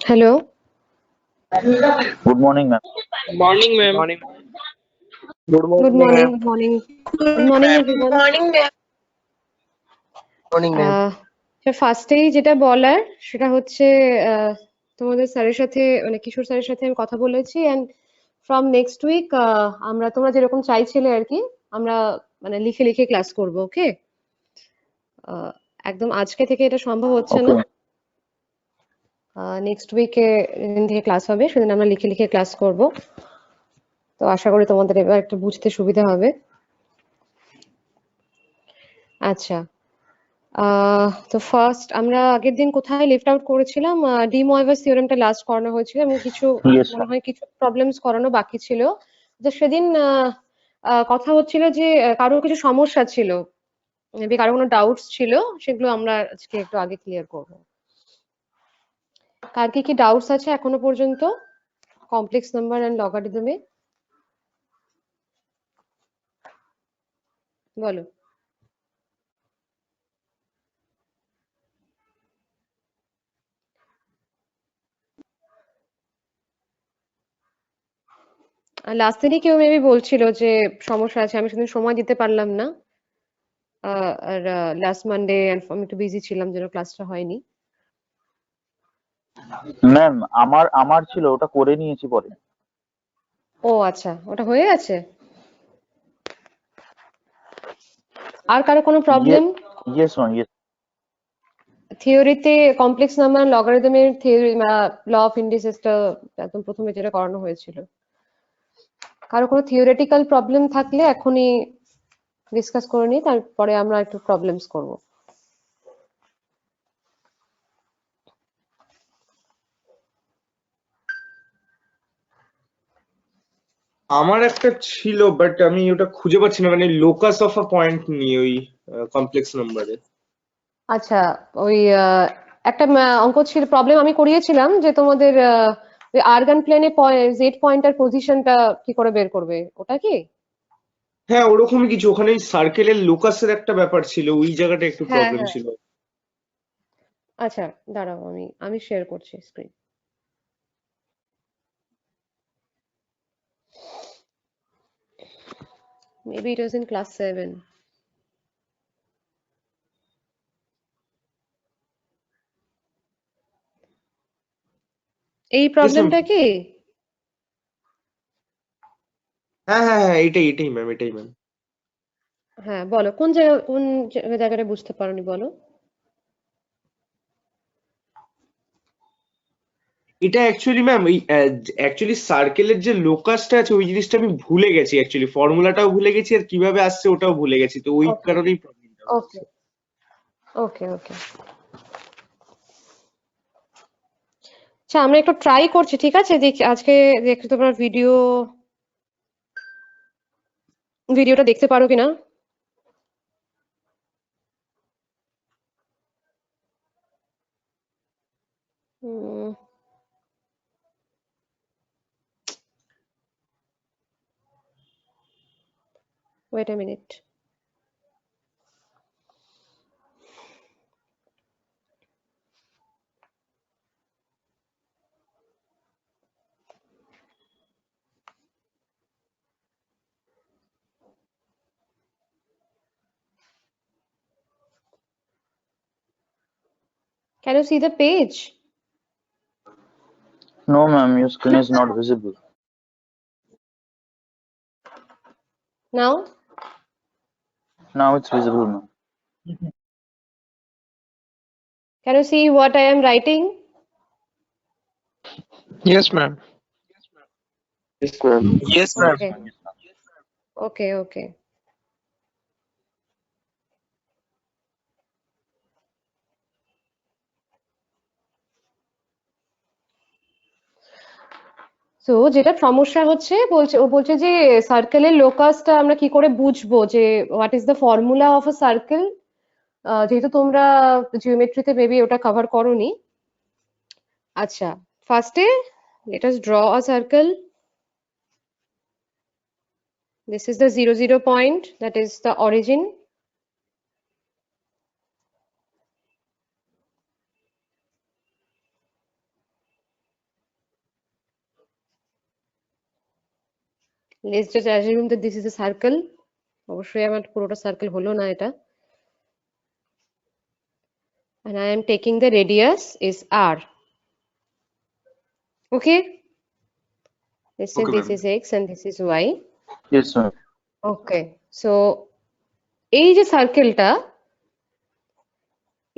Hello. Good morning, ma'am. Morning, ma'am. Good Good morning, morning. ma'am. Good morning. Good morning, everyone. Morning, ma'am. ফার্স্টেই যেটা বলার সেটা হচ্ছে তোমাদের স্যারের সাথে মানে কিশোর স্যারের সাথে আমি কথা বলেছি এন্ড ফ্রম নেক্সট উইক আমরা তোমরা যেরকম চাইছিলে আর কি আমরা মানে লিখে লিখে ক্লাস করব ওকে একদম আজকে থেকে এটা সম্ভব হচ্ছে না Okay. নেক্সট উইকে যেদিন থেকে ক্লাস হবে সেদিন আমরা লিখে লিখে ক্লাস করব তো আশা করি তোমাদের এবার একটু বুঝতে সুবিধা হবে আচ্ছা তো ফার্স্ট আমরা আগের দিন কোথায় লিফট আউট করেছিলাম ডি ময়েভাস থিওরেমটা লাস্ট করানো হয়েছিল এবং কিছু Yes, মনে ma'am. হয় কিছু প্রবলেমস করানো বাকি ছিল যে সেদিন কথা হচ্ছিল যে কারোর কিছু সমস্যা ছিল মেবি কারো কোনো ডাউটস ছিল সেগুলো আমরা আজকে একটু আগে ক্লিয়ার করব কার কি কি ডাউটস আছে এখনো পর্যন্ত কমপ্লেক্স নাম্বার এন্ড লগারিদমে বলো লাস্ট দিনই কেউ মেবি বলছিল যে সমস্যা আছে আমি সেদিন সময় দিতে পারলাম না আর লাস্ট মানডে আমি একটু বিজি ছিলাম যেন ক্লাসটা হয়নি ম্যাম আমার ছিল ওটা করে নিয়েছি পরে। ও আচ্ছা ওটা হয়ে গেছে আর কারো কোনো প্রবলেম Yes, ma'am. Yes. থিওরিতে কমপ্লেক্স নাম্বার লগারিদমের থিওরি ল অফ ইন্ডিসেসটা একদম প্রথমে যেটা করানো হয়েছিল কারো কোনো থিওরিটিক্যাল প্রবলেম থাকলে এখনই ডিসকাস করে নিই তারপরে আমরা একটু প্রবলেমস করব আমার একটা ছিল বাট আমি ওটা খুঁজে পাচ্ছি না মানে লোকাস অফ আ পয়েন্ট নিয়ে ওই কমপ্লেক্স নাম্বারে। আচ্ছা ওই একটা অঙ্ক ছিল প্রবলেম আমি করিয়েছিলাম যে তোমাদের ওই আর্গান প্লেনে জেড পয়েন্টার পজিশনটা কি করে বের করবে ওটা কি হ্যাঁ, ওরকমই কিছু। ওখানে ওই সার্কেলের লোকাসের একটা ব্যাপার ছিল, ওই জায়গাটা একটু হ্যাঁ প্রবলেম হ্যাঁ ছিল। আচ্ছা দাঁড়াও আমি শেয়ার করছি screen maybe it was in class 7 এই Yes, ma'am. প্রবলেমটা কি হ্যাঁ হ্যাঁ হ্যাঁ, এটাই ম্যাম, এটাই ম্যাম। হ্যাঁ বলো কোন জায়গাটা বুঝতে পারোনি বলো এটা অ্যাকচুয়ালি ম্যাম ওই অ্যাকচুয়ালি সার্কেলের যে লোকাসটা আছে ওই জিনিসটা আমি ভুলে গেছি, অ্যাকচুয়ালি ফর্মুলাটাও ভুলে গেছি আর কিভাবে আসছে ওটাও ভুলে গেছি, তো ওই ওকে কারণেই প্রবলেমটা ওকে হচ্ছে। ওকে ওকে আচ্ছা আমরা একটু ট্রাই করছি ঠিক আছে দেখি আজকে দেখি তোমরা ভিডিওটা দেখতে পারো কিনা wait a minute Can you see the page? No, ma'am. Your screen is not visible. Now? Now it's visible, ma'am. Can you see what I am writing? Yes, ma'am. Yes, ma'am. Yes, ma'am. Okay. Okay, okay. তো যেটা সমস্যা হচ্ছে ও বলছে যে সার্কেলের লোকাসটা আমরা কি করে বুঝবো যে what is the formula of a circle যেহেতু তোমরা জিওমেট্রিতে মেবি ওটা কভার করোনি আচ্ছা ফার্স্টে let us draw a circle this is the 0 0 point that is the origin let's just assume that this is a circle. অবশ্যই আমার পুরোটা সার্কেল হলো না এটা। And I am taking the radius is r. Okay? Let's say Okay, this ma'am. is x and this is y. Yes, ma'am. Okay. So এই যে সার্কেলটা,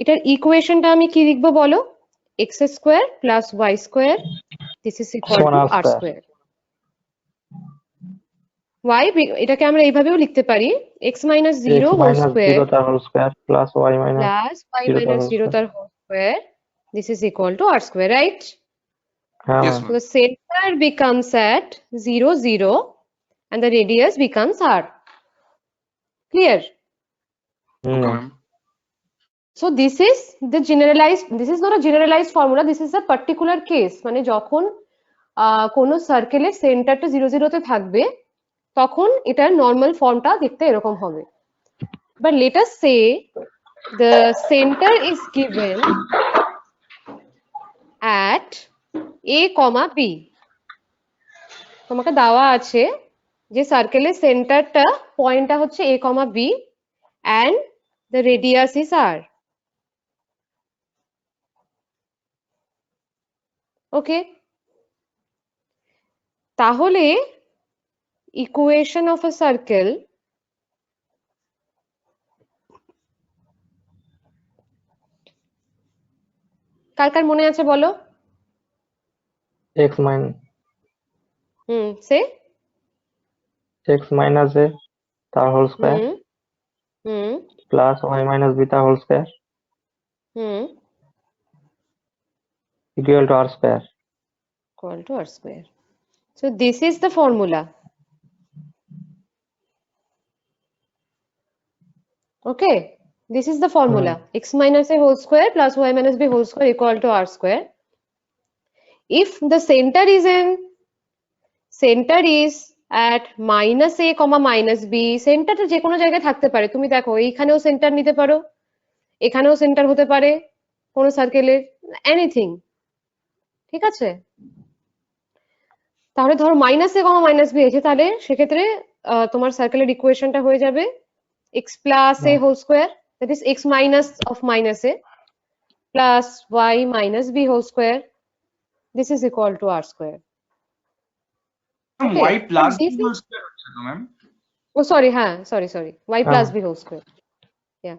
এটার ইকুয়েশনটা আমি কি লিখবো বলো? x square plus y square this is equal to R r square. y এটাকে আমরা এইভাবেও লিখতে পারি x minus x zero whole minus square 0 তার whole square plus y minus plus y 0 তার মাইনাস whole জিরো square. তার whole square this is equal to r square, right? হ্যাঁ Yes, ma'am. So the center becomes at 0, 0 and the radius becomes r. Clear? Okay, No. ma'am. So this is the generalized, this is not a generalized formula, this is a particular case. মানে যখন কোনো সার্কেলের সেন্টারটা 0, 0 তে থাকবে তখন এটার normal ফর্মটা দেখতে এরকম হবে। But let us say the center is given at a, b. তোমাকে দেওয়া আছে যে সার্কেলের সেন্টারটা পয়েন্টটা হচ্ছে a, b and the radius is r. Okay? তাহলে equation of a circle কার কার মনে আছে বলো? x minus say x minus a তার whole square হুম হুম plus y minus b তার whole square hmm equal to r square. equal to r square. So this is the formula. Okay, this is the formula. X minus a whole square plus y minus b whole square equal to r square. If the center is at minus a comma minus b, সেন্টারটা যে কোনো জায়গায় থাকতে পারে। তুমি দেখো এইখানেও centre নিতে পারো, এখানেও সেন্টার হতে পারে কোনো সার্কেলের, এনিথিং, ঠিক আছে? তাহলে ধরো মাইনাস এ কমা মাইনাস বি আছে, তাহলে সেক্ষেত্রে তোমার সার্কেলের ইকুয়েশনটা হয়ে যাবে x plus a whole square, that is x minus of minus a plus y minus b whole square. This is equal to r square. Ma'am, Okay, y plus but this b is, whole square হচ্ছে তো ma'am. oh sorry, sorry, y plus b whole square. Yeah.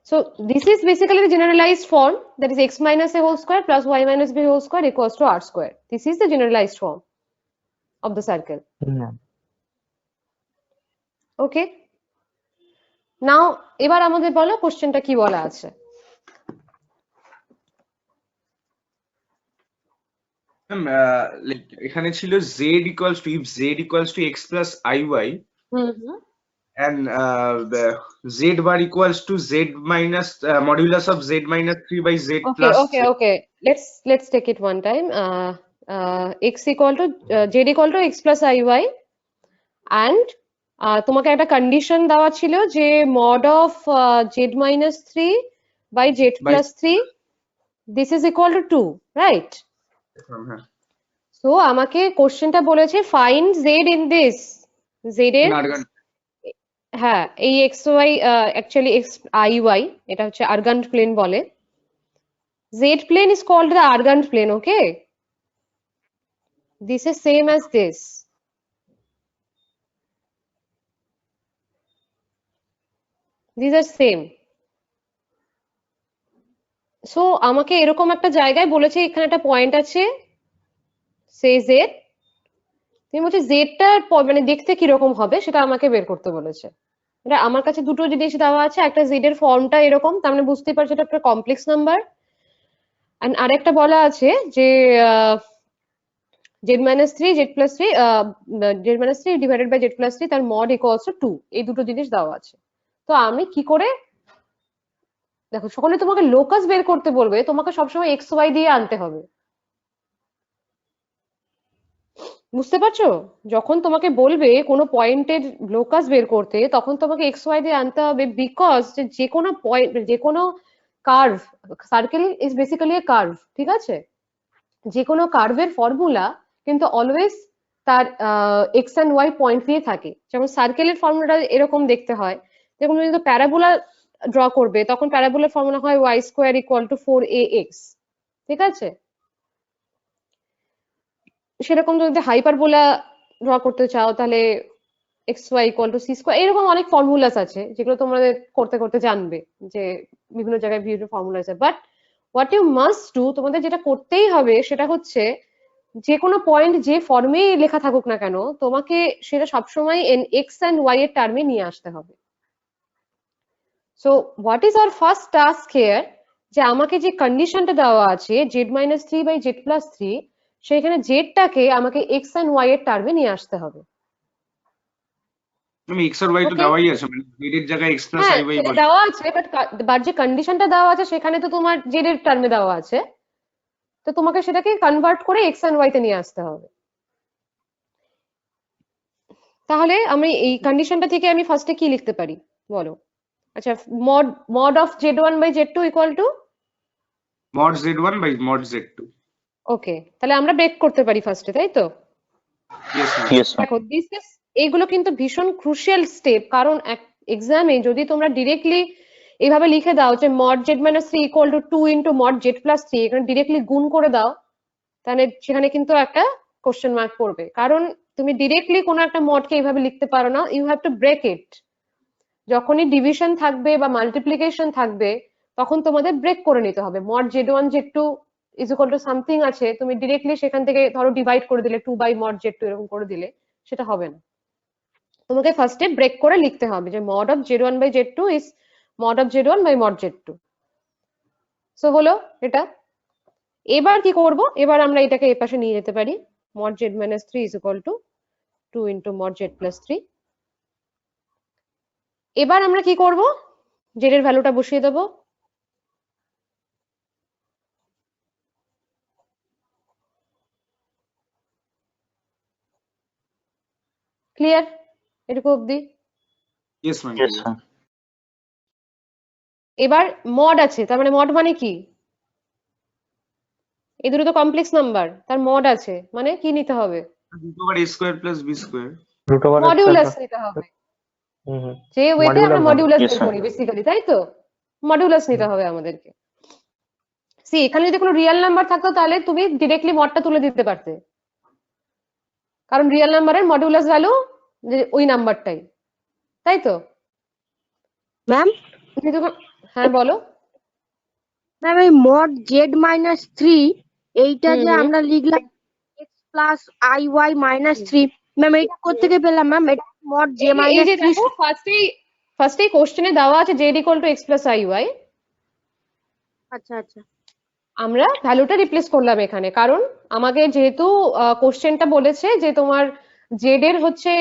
So this is basically the generalized form, that is x minus a whole square plus y minus b whole square equals to r square. This is the generalized form of the circle. Okay. Now এবার আমাদের বলো কোশ্চেনটা কি বলা আছে। Ma'am এখানে ছিল z equals to if z equals to x plus iy and z bar equals to z minus modulus of z minus 3 by z plus Okay. Let's take it one time. X equal to z equal to x plus iy and তোমাকে একটা condition দেওয়া ছিল যে mod of z minus 3 by z plus 3 this is equal to 2, right? হ্যাঁ So আমাকে কোশ্চেনটা বলেছে find z in this, z এর হ্যাঁ এই xy actually x iy এটা হচ্ছে argand plane বলে, z plane is called the argand plane. Okay, this is same as this. These are same. So আমাকে এরকম একটা জায়গায় বলেছে এখানে একটা পয়েন্ট আছে say z, তুমি বলছে জেডটা মানে দেখতে কিরকম হবে সেটা আমাকে বের করতে বলেছে। এটা আমার কাছে দুটো জিনিস দেওয়া আছে, একটা জেড এর ফর্মটা এরকম, তার মানে বুঝতেই পারছো এটা একটা কমপ্লেক্স নাম্বার, এন্ড আরেকটা বলা আছে যে z minus 3 z plus 3 z minus 3 divided by z plus 3 তার mod equals to 2, এই দুটো জিনিস দেওয়া আছে। তো আমি কি করে, দেখো সকলে তোমাকে লোকাস বের করতে বলবে, তোমাকে সবসময় এক্স ওয়াই দিয়ে আনতে হবে, বুঝতে পারছো? যখন তোমাকে বলবে কোনো পয়েন্টের লোকাস বের করতে তখন তোমাকে এক্স ওয়াই দিয়ে আনতে হবে, বিকজ যে কোনো পয়েন্ট, যে কোনো curve, circle is basically a curve, ঠিক আছে? যে কোনো কার্ভের ফর্মুলা কিন্তু অলওয়েজ তার এক্স অ্যান্ড ওয়াই পয়েন্ট দিয়ে থাকে। যেমন সার্কেলের ফর্মুলাটা এরকম দেখতে হয়, যেরকম তুমি যদি প্যারাবোলা ড্র করবে তখন প্যারাবোলার ফর্মুলা হয় y square equal to 4ax, ঠিক আছে? সেরকম যদি হাইপারবোলা ড্র করতে চাও তাহলে x y equal to c square, এরকম অনেক ফর্মুলাস আছে যেগুলো তোমরা করতে করতে জানবে যে বিভিন্ন জায়গায় বিভিন্ন ফর্মুলা আছে। But what you must do, তোমাদের যেটা করতেই হবে সেটা হচ্ছে যে কোনো পয়েন্ট যে ফর্মেই লেখা থাকুক না কেন তোমাকে সেটা সবসময় এক্স অ্যান্ড ওয়াই এর টার্মে নিয়ে আসতে হবে। So what is our first task here, যে আমাকে যে কন্ডিশনটা দেওয়া আছে z-3/z+3, সেখানে জেডটাকে আমাকে এক্স অ্যান্ড ওয়াই এর টার্মে নিয়ে আসতে হবে। আমি এক্স আর ওয়াই তো ওকে, দেওয়াই আছে, মানে জেড এর জায়গায় এক্স প্লাস হ্যাঁ আই ওয়াই সেটা বসে। দেওয়া আছে, বাট যে কন্ডিশনটা দেওয়া আছে সেখানে তো তোমার জেড এর টার্মে দেওয়া আছে, তো তোমাকে সেটাকে কনভার্ট করে এক্স অ্যান্ড ওয়াই তে নিয়ে আসতে হবে। তাহলে আমি এই কন্ডিশনটা থেকে আমি ফার্স্টে কি লিখতে পারি বলো? আচ্ছা, mod of z1/z2 equal to, mod z one by mod z two. Okay, তাহলে আমরা ব্রেক করতে পারি ফার্স্টে, তাই তো? Yes ma'am. Yes, ma'am. দেখো এইগুলো কিন্তু ভীষণ ক্রুশিয়াল স্টেপ, কারণ এক্সামে যদি তোমরা ডিরেক্টলি এইভাবে লিখে দাও যে mod z-3 equal to 2 into mod z+3, এখানে ডিরেক্টলি গুণ করে দাও, তাহলে সেখানে কিন্তু একটা কোশ্চেন মার্ক পড়বে। কারণ তুমি ডিরেক্টলি কোনো একটা মডকে এইভাবে লিখতে পারো না, you have to break it. যখনই ডিভিশন থাকবে বা মাল্টিপ্লিকেশন থাকবে তখন তোমাদের ব্রেক করে নিতে হবে। Mod z1 z2 is equal to something আছে, তুমি ডিরেক্টলি সেখান থেকে ধরো ডিভাইড করে দিলে 2 বাই মড z2 এরকম করে দিলে সেটা হবে না। তোমাকে ফার্স্টে ব্রেক করে লিখতে হবে যে mod of z1/z2 is mod of z1 by mod z2। So হলো এটা। এবার কি করব, এবার আমরা এটাকে এই পাশে নিয়ে যেতে পারি। Mod z-3 is equal two 2 into mod z+3। এবার আমরা কি করব, জেড এর ভ্যালুটা বসিয়ে দেবো। ক্লিয়ার এটুকু অবধি? Yes ma'am. Yes, ma'am. এবার মড আছে, তার মানে মড মানে কি? এই দুটো তো কমপ্লেক্স নাম্বার, তার মড আছে মানে কি নিতে হবে? Root over a square plus b square. Root over modulus নিতে হবে, যে ওয়েতে আমরা মডিউলাস Yes, বের ma'am. করি বেসিক্যালি, তাই তো? মডিউলাস নিতে হবে আমাদেরকে। সি এখানে যদি কোনো রিয়েল নাম্বার থাকতো তাহলে তুমি ডিরেক্টলি মডটা তুলে দিতে পারতে, কারণ রিয়েল নাম্বারের মডিউলাস ভ্যালু ওই নাম্বারটাই, তাই তো? ম্যাম হ্যাঁ বলো। ম্যাম এই মড z-3 এইটা যে হুম। আমরা লিখলাম x প্লাস iy-3, ম্যাম এটা কোত্থেকে পেলাম ম্যাম? এটা মড এই যে j-3। দেখো ফার্স্টেই কোশ্চেনে দেওয়া আছে z equal to x plus iy, আচ্ছা আচ্ছা আমরা ভ্যালুটা রিপ্লেস করলাম এখানে, কারণ আমাকে যেহেতু কোশ্চেনটা বলেছে যে তোমার জেড এর হচ্ছে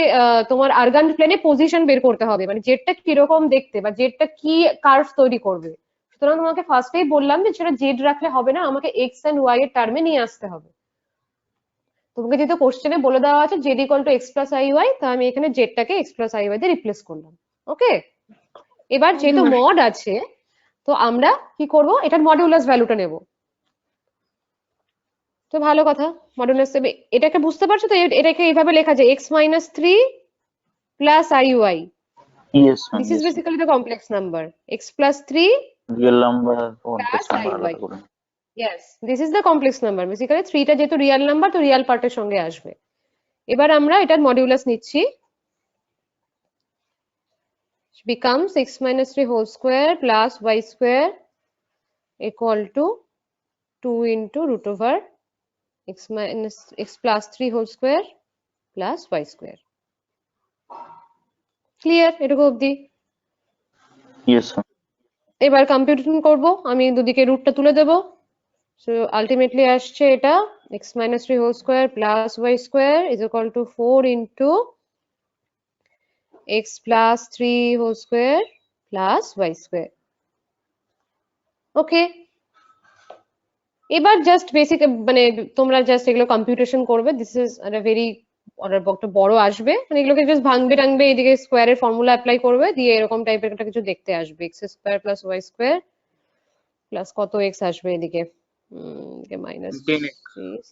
তোমার আর্গান প্লেনে পজিশন বের করতে হবে, মানে জেডটা কিরকম দেখতে বা জেডটা কি কার্ভ তৈরি করবে। সুতরাং তোমাকে ফার্স্টেই বললাম যে সেটা জেড রাখলে হবে না, আমাকে এক্স এন্ড ওয়াই এর টার্মে নিয়ে আসতে হবে। তোমাকে যেহেতু কোশ্চেনে বলে দেওয়া আছে z equal to x plus i y, তো আমি এখানে জেডটাকে এক্স প্লাস আই ওয়াই দিয়ে রিপ্লেস করলাম। ওকে, এবার যেহেতু মড আছে তো আমরা কি করব, এটার মডিউলাস ভ্যালুটা নেব। তো ভালো কথা, মডুলাস এটাকে বুঝতে পারছো তো? এটাকে এইভাবে লেখা যায় x-3 plus iy, Yes, ma'am. This is Yes, ma'am. Basically the complex number x plus 3 Real number, complex plus number iy। আলাদা করে। Yes, this is the complex number. Basically 3টা যেহেতু রিয়েল নাম্বার তো রিয়েল পার্টের সঙ্গে আসবে। এবার আমরা এটার মডিউলাস নিচ্ছি, becomes x-3 whole square plus y square equal to 2 into root over x plus 3 whole square plus y square। Clear এটুকু অবধি? Yes, ma'am. এবার কম্পিউটেশন করব, আমি দুদিকে রুটটা তুলে দেব। সো আলটিমেটলি আসছে এটা x-3 whole square plus y square is equal to 4 into x plus 3 whole square plus y square. Okay, এবার জাস্ট বেসিক মানে তোমরা জাস্ট এগুলো কম্পিউটেশন করবে। দিস ইজ ভেরি একটা বড় আসবে, মানে এগুলোকে জাস্ট ভাঙবে টাঙবে, এদিকে স্কোয়ারের ফর্মুলা অ্যাপ্লাই করবে, দিয়ে এরকম টাইপের একটা কিছু দেখতে আসবে। X square plus y square plus কত এক্স আসবে এদিকে, minus 10x।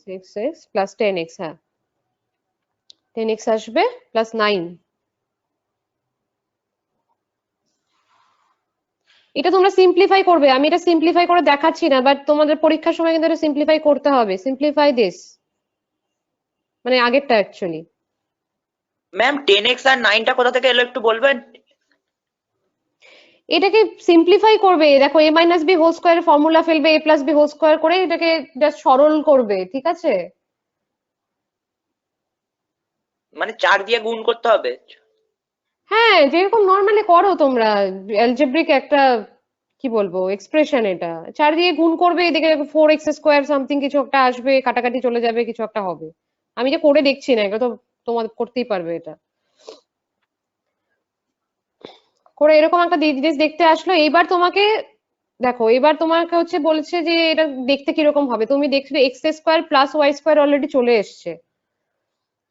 6x plus 10x। হ্যাঁ, 10x আসবে প্লাস 9। এটা তোমরা সিম্পলিফাই করবে, আমি এটা সিম্পলিফাই করে দেখাচ্ছি না, বাট তোমাদের পরীক্ষার সময় কিন্তু এটা সিম্পলিফাই করতে হবে। সিম্পলিফাই দিস, মানে আগেরটা অ্যাকচুয়ালি। ম্যাম 10x আর 9টা কোথা থেকে এলো একটু বলবেন? এটাকে সিম্পলিফাই করবে, দেখো a মাইনাস বি হোল স্কোয়ারের ফর্মুলা ফেলবে, a plus b whole square করে এটাকে জাস্ট সরল করবে, ঠিক আছে? মানে 4 দিয়ে গুণ করতে হবে? হ্যাঁ, যেরকম নর্মালি করো তোমরা, অ্যালজেব্রিক একটা কি বলবো এক্সপ্রেশন, এটা 4 দিয়ে গুণ করবে, এদিকে 4x স্কোয়ার সামথিং কিছু একটা আসবে, কাটাকাটি চলে যাবে, কিছু একটা হবে। আমি যে করে দেখছি না, এটা তো তোমাদের করতেই পারবে। এটা করে এরকম একটা জিনিস দেখতে আসলো। এইবার তোমাকে দেখো, এবার তোমাকে হচ্ছে বলছে যে এটা দেখতে কিরকম হবে। তুমি দেখছো x square plus y square already চলে এসছে,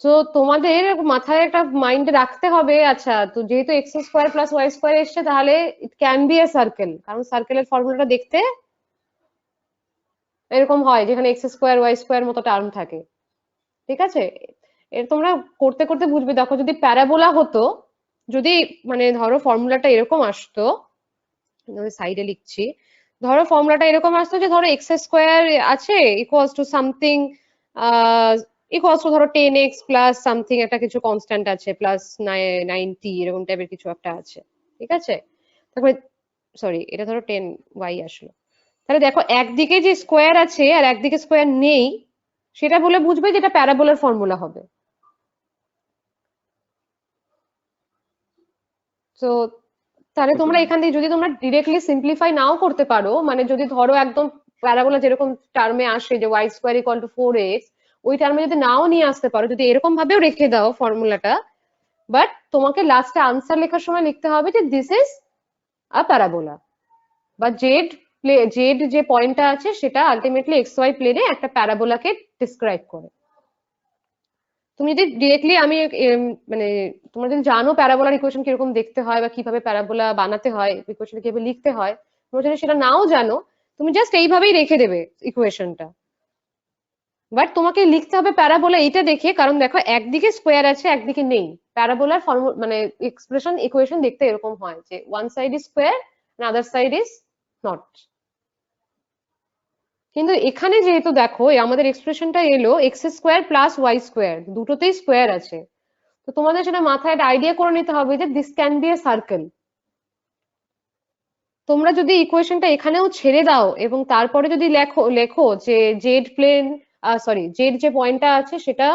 তো তোমাদের মাথায় একটা মাইন্ডে রাখতে হবে, আচ্ছা তো যেহেতু x square plus y square এসছে, তাহলে it can be a circle, কারণ সার্কেলের ফর্মুলাটা দেখতে এরকম হয় যেখানে এক্স স্কোয়ার ওয়াই স্কোয়ার মতো টার্ম থাকে, ঠিক আছে? এর তোমরা করতে করতে বুঝবে। দেখো যদি প্যারাবোলা হতো, যদি মানে ধরো ফর্মুলাটা এরকম আসতো, সাইডে লিখছি, ধরো ফর্মুলাটা এরকম আসতো যে ধরো এক্স স্কোয়ার আছে equals to something, equals to ধরো 10x প্লাস সামথিং একটা কিছু কনস্ট্যান্ট আছে, প্লাস 90 এরকম টাইপের কিছু একটা আছে, ঠিক আছে? তারপরে সরি, এটা ধরো 10y আসলো। তাহলে দেখো একদিকে যে স্কোয়ার আছে আর একদিকে স্কোয়ার নেই, সেটা বলে বুঝবে যে এটা প্যারাবোলার ফর্মুলা হবে। তো তাহলে তোমরা এখান থেকে যদি তোমরা ডিরেক্টলি সিম্পলিফাই নাও করতে পারো, মানে যদি ধরো একদম প্যারাবোলা যেরকম টার্মে আসে যে Y square equal two 4x, ওই টার্মে যদি নাও নিয়ে আসতে পারো, যদি এরকম ভাবেও রেখে দাও ফর্মুলাটা, বাট তোমাকে লাস্টে আনসার লেখার সময় লিখতে হবে যে দিস ইজ আ প্যারাবোলা, বা জেড যে পয়েন্টটা আছে সেটা আলটিমেটলি এক্স ওয়াই প্লেনে একটা প্যারাবোলাকে ডিসক্রাইব করে। তুমি যদি ডিরেক্টলি আমি মানে তোমরা যদি জানো প্যারাবোলার ইকুয়েশন কিরকম দেখতে হয় বা কিভাবে প্যারাবোলা বানাতে হয়, ইকুয়েশন কিভাবে লিখতে হয়, তোমরা যদি সেটা নাও জানো, তুমি জাস্ট এইভাবেই রেখে দেবে ইকুয়েশনটা। বাট তোমাকে লিখতে হবে প্যারাবোলা এইটা দেখে, কারণ দেখো একদিকে স্কোয়ার আছে একদিকে নেই। প্যারাবোলার মানে এক্সপ্রেশন ইকুয়েশন দেখতে এরকম হয় যে one side is square and other side is not. কিন্তু এখানে যেহেতু দেখো আমাদের এক্সপ্রেশনটা এলো x square plus y square, দুটোতেই স্কোয়ার আছে, তো তোমাদের সেটা মাথায় একটা আইডিয়া করে নিতে হবে যে this can be a circle. তোমরা যদি ইকুয়েশনটা এখানেও ছেড়ে দাও এবং তারপরে যদি লেখো লেখো যে জেড প্লেন, সরি জেড যে পয়েন্টটা আছে সেটা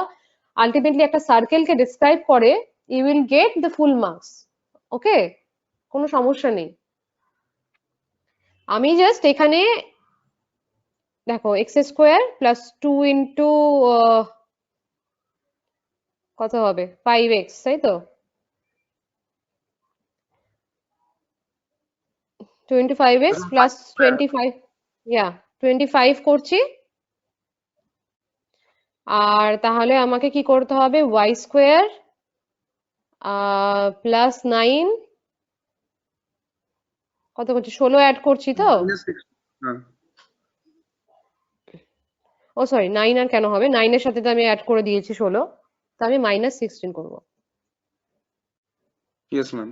আলটিমেটলি একটা সার্কেলকে ডিসক্রাইব করে, you will get the full marks. Okay, কোনো সমস্যা নেই। আমি জাস্ট এখানে দেখো এক্স স্কোয়ার প্লাস 2 ইন্টু কত হবে 5x, তাই তো? 25x প্লাস 25, ইয়া 25 করছি। আর তাহলে আমাকে কি করতে হবে, ওয়াই স্কোয়ার প্লাস 9, কত করছি 16 অ্যাড করছি তো? হ্যাঁ, ও সরি 9 আর কেন হবে, 9 এর সাথে তো আমি অ্যাড করে দিয়েছি 16, তো আমি মাইনাস 16 করবো। Yes ma'am.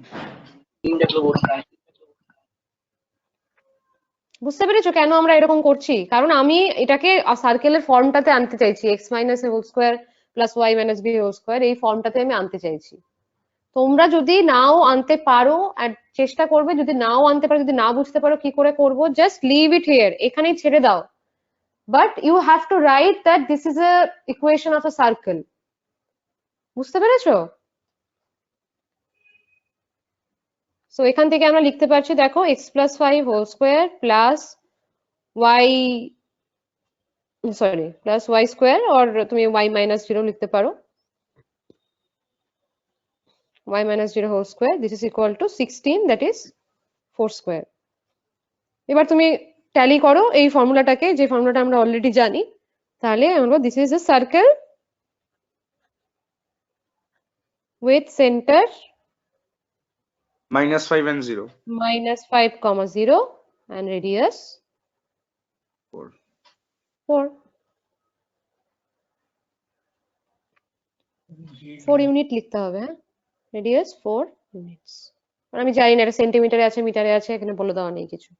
বুঝতে পেরেছো কেন আমরা এরকম করছি? কারণ আমি এটাকে সার্কেলের ফর্মটাতে আনতে চাইছি, x minus a whole square plus y minus b whole square, এই ফর্মটাতে আমি আনতে চাইছি। তোমরা যদি নাও আনতে পারো আর চেষ্টা করবে, যদি নাও আনতে পারো, যদি না বুঝতে পারো কি করে করব, জাস্ট লিভ ইট হিয়ার, এখানেই ছেড়ে দাও। But you have to write that this is a equation of a circle. বুঝতে পেরেছো? সো এখান থেকে আমরা লিখতে পারছি, দেখো x plus 5 whole square plus y, sorry plus y square, আর তুমি ওয়াই মাইনাস 0 লিখতে পারো, y minus 0 whole square, this is equal to 16, that is 4 square. এবার তুমি ট্যালি করো এই ফর্মুলাটাকে, যে ফর্মুলাটা আমরা অলরেডি জানি, তাহলে আমরা this is a circle with centre -5 and 0. -5, 0 and radius 4. 4 unit লিখতে হবে, হ্যাঁ, রেডিয়াস 4 ইউনিটস। আর আমি জানি না এটা সেন্টিমিটারে আছে মিটারে আছে, এখানে বলে দেওয়া নেই কিছু।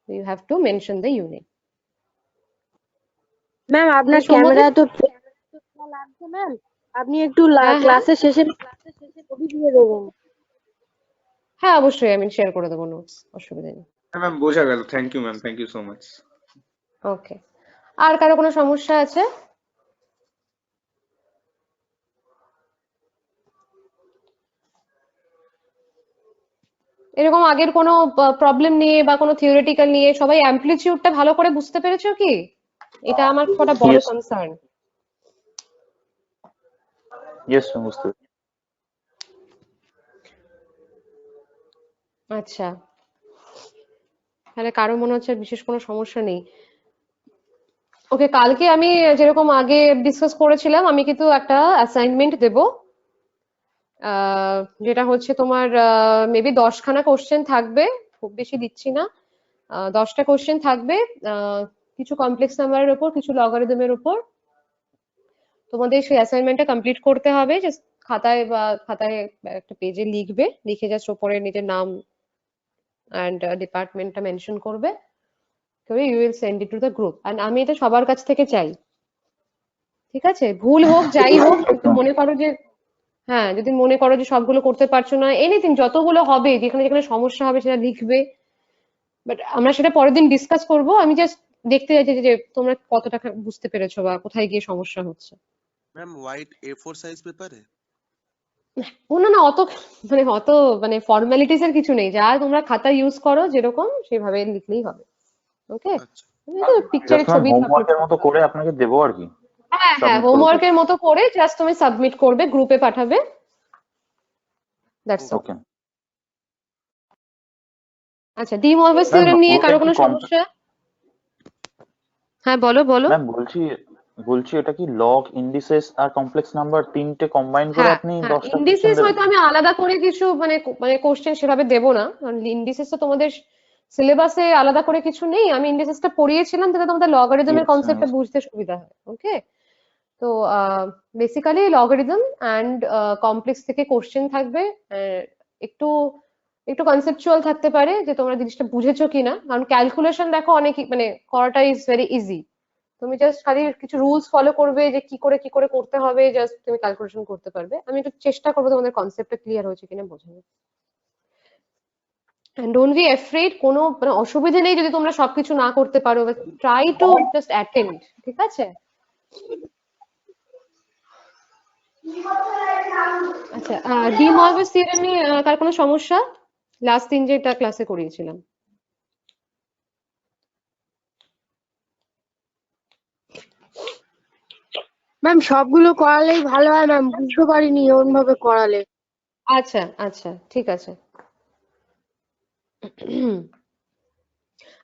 You have to mention the unit. Ma'am আপনার এই সময়- ক্যামেরা তো লাগছে ম্যাম, আপনি একটু হ্যাঁ। ক্লাসের শেষে ছবি দিয়ে দেবেন। হ্যাঁ অবশ্যই আমি শেয়ার করে দেবো নোটস, অসুবিধা নেই। ম্যাম বোঝা গেল, thank you ma'am, thank you so much. Okay, আর কারো কোনো সমস্যা আছে? এরকম আগের কোনো প্রবলেম নিয়ে বা কোনো থিওরিটিক্যাল নিয়ে সবাই অ্যামপ্লিটিউডটা ভালো করে বুঝতে পেরেছো কি? এটা আমার একটা বড় Yes. কনসার্ন। ইয়েস ম্যাম, বুঝতে পেরেছি। আচ্ছা, তাহলে কারো মনে হচ্ছে বিশেষ কোনো সমস্যা নেই। ওকে, কালকে আমি যেরকম আগে ডিসকাস করেছিলাম, আমি কিন্তু একটা অ্যাসাইনমেন্ট দেব, যেটা হচ্ছে তোমার মেবি 10খানা কোশ্চেন থাকবে, খুব বেশি দিচ্ছি না, 10টা কোশ্চেন থাকবে, কিছু কমপ্লেক্স নাম্বারের উপর, কিছু লগারিদমের উপর। তোমাদের সেই অ্যাসাইনমেন্টটা কমপ্লিট করতে হবে, জাস্ট খাতায় একটা পেজে লিখবে, লিখে জাস্ট ওপরে নিজের নাম অ্যান্ড ডিপার্টমেন্টটা মেনশন করবে, করে you will send it to the group. And আমি এটা সবার কাছ থেকে চাই, ঠিক আছে? ভুল হোক যাই হোক, যদি মনে করো যে, হ্যাঁ, যদি মনে করো যে সবগুলো করতে পারছো না, এনিথিং, যতগুলো হবে, যেখানে যেখানে সমস্যা হবে সেটা লিখবে, বাট আমরা সেটা পরের দিন ডিসকাস করব। আমি জাস্ট দেখতে চাইছি যে তোমরা কতটা বুঝতে পেরেছো বা কোথায় গিয়ে সমস্যা হচ্ছে। Ma'am white A4 size paper है? না না, অত মানে ফর্মালিটিস এর কিছু নেই, যা তোমরা খাতা ইউজ করো যেরকম সেভাবে লিখলেই হবে। ওকে, अच्छा পিকচারের জাস্ট ম্যাম ছবি হোমওয়ার্কের মতো করে আপনাকে দেবো আর কি। হ্যাঁ হ্যাঁ, Submit করে হোমওয়ার্কের মতো করে জাস্ট তুমি সাবমিট করবে, গ্রুপে পাঠাবে, দ্যাটস অল। ওকে। আচ্ছা, ডি মরভিস থিওরেম নিয়ে কারো কোনো সমস্যা? হ্যাঁ বলো বলো। ম্যাম বলছি এটা কি লগ, ইন্ডিসেস আর কমপ্লেক্স নাম্বার তিনটে কম্বাইন করে হ্যাঁ আপনি হ্যাঁ, 10টা কোশ্চেন ইন্ডিসেস দেবেন? হয়তো আমি আলাদা করে কিছু মানে কোশ্চেন সেভাবে দেবো না, কারণ ইন্ডিসেস তো তোমাদের সিলেবাসে আলাদা করে কিছু নেই। আমি ইন্ডিসেসটা পড়িয়েছিলাম যাতে তোমাদের লগারিদমের Yes, কনসেপ্টটা yes. বুঝতে সুবিধা হয়। ওকে, তো বেসিক্যালি লগারিদম অ্যান্ড কমপ্লেক্স থেকে কোশ্চেন থাকবে, একটু একটু কনসেপচুয়াল থাকতে পারে যে তোমরা জিনিসটা বুঝেছো কিনা, কারণ ক্যালকুলেশন দেখো অনেক মানে করাটা ইজ ভেরি ইজি। তুমি জাস্ট খালি কিছু রুলস ফলো করবে যে কি করে করতে হবে, জাস্ট তুমি ক্যালকুলেশন করতে পারবে। আমি একটু চেষ্টা করবো তোমাদের কনসেপ্টটা ক্লিয়ার হয়েছে কিনা বোঝানোর। এন্ড ডোন্ট বি অ্যাফ্রেড, কোনো মানে অসুবিধা নেই যদি তোমরা সবকিছু না করতে পারো, ট্রাই টু জাস্ট অ্যাটেন্ড, ঠিক আছে? আচ্ছা, ডি মরভিস থিওরেম নিয়ে কার কোনো সমস্যা? লাস্ট দিন যেটা ক্লাসে করিয়েছিলাম। ম্যাম সবগুলো করালেই ভালো হয় ম্যাম, বুঝতে পারিনি এমন ভাবে করালে। আচ্ছা আচ্ছা, ঠিক আছে।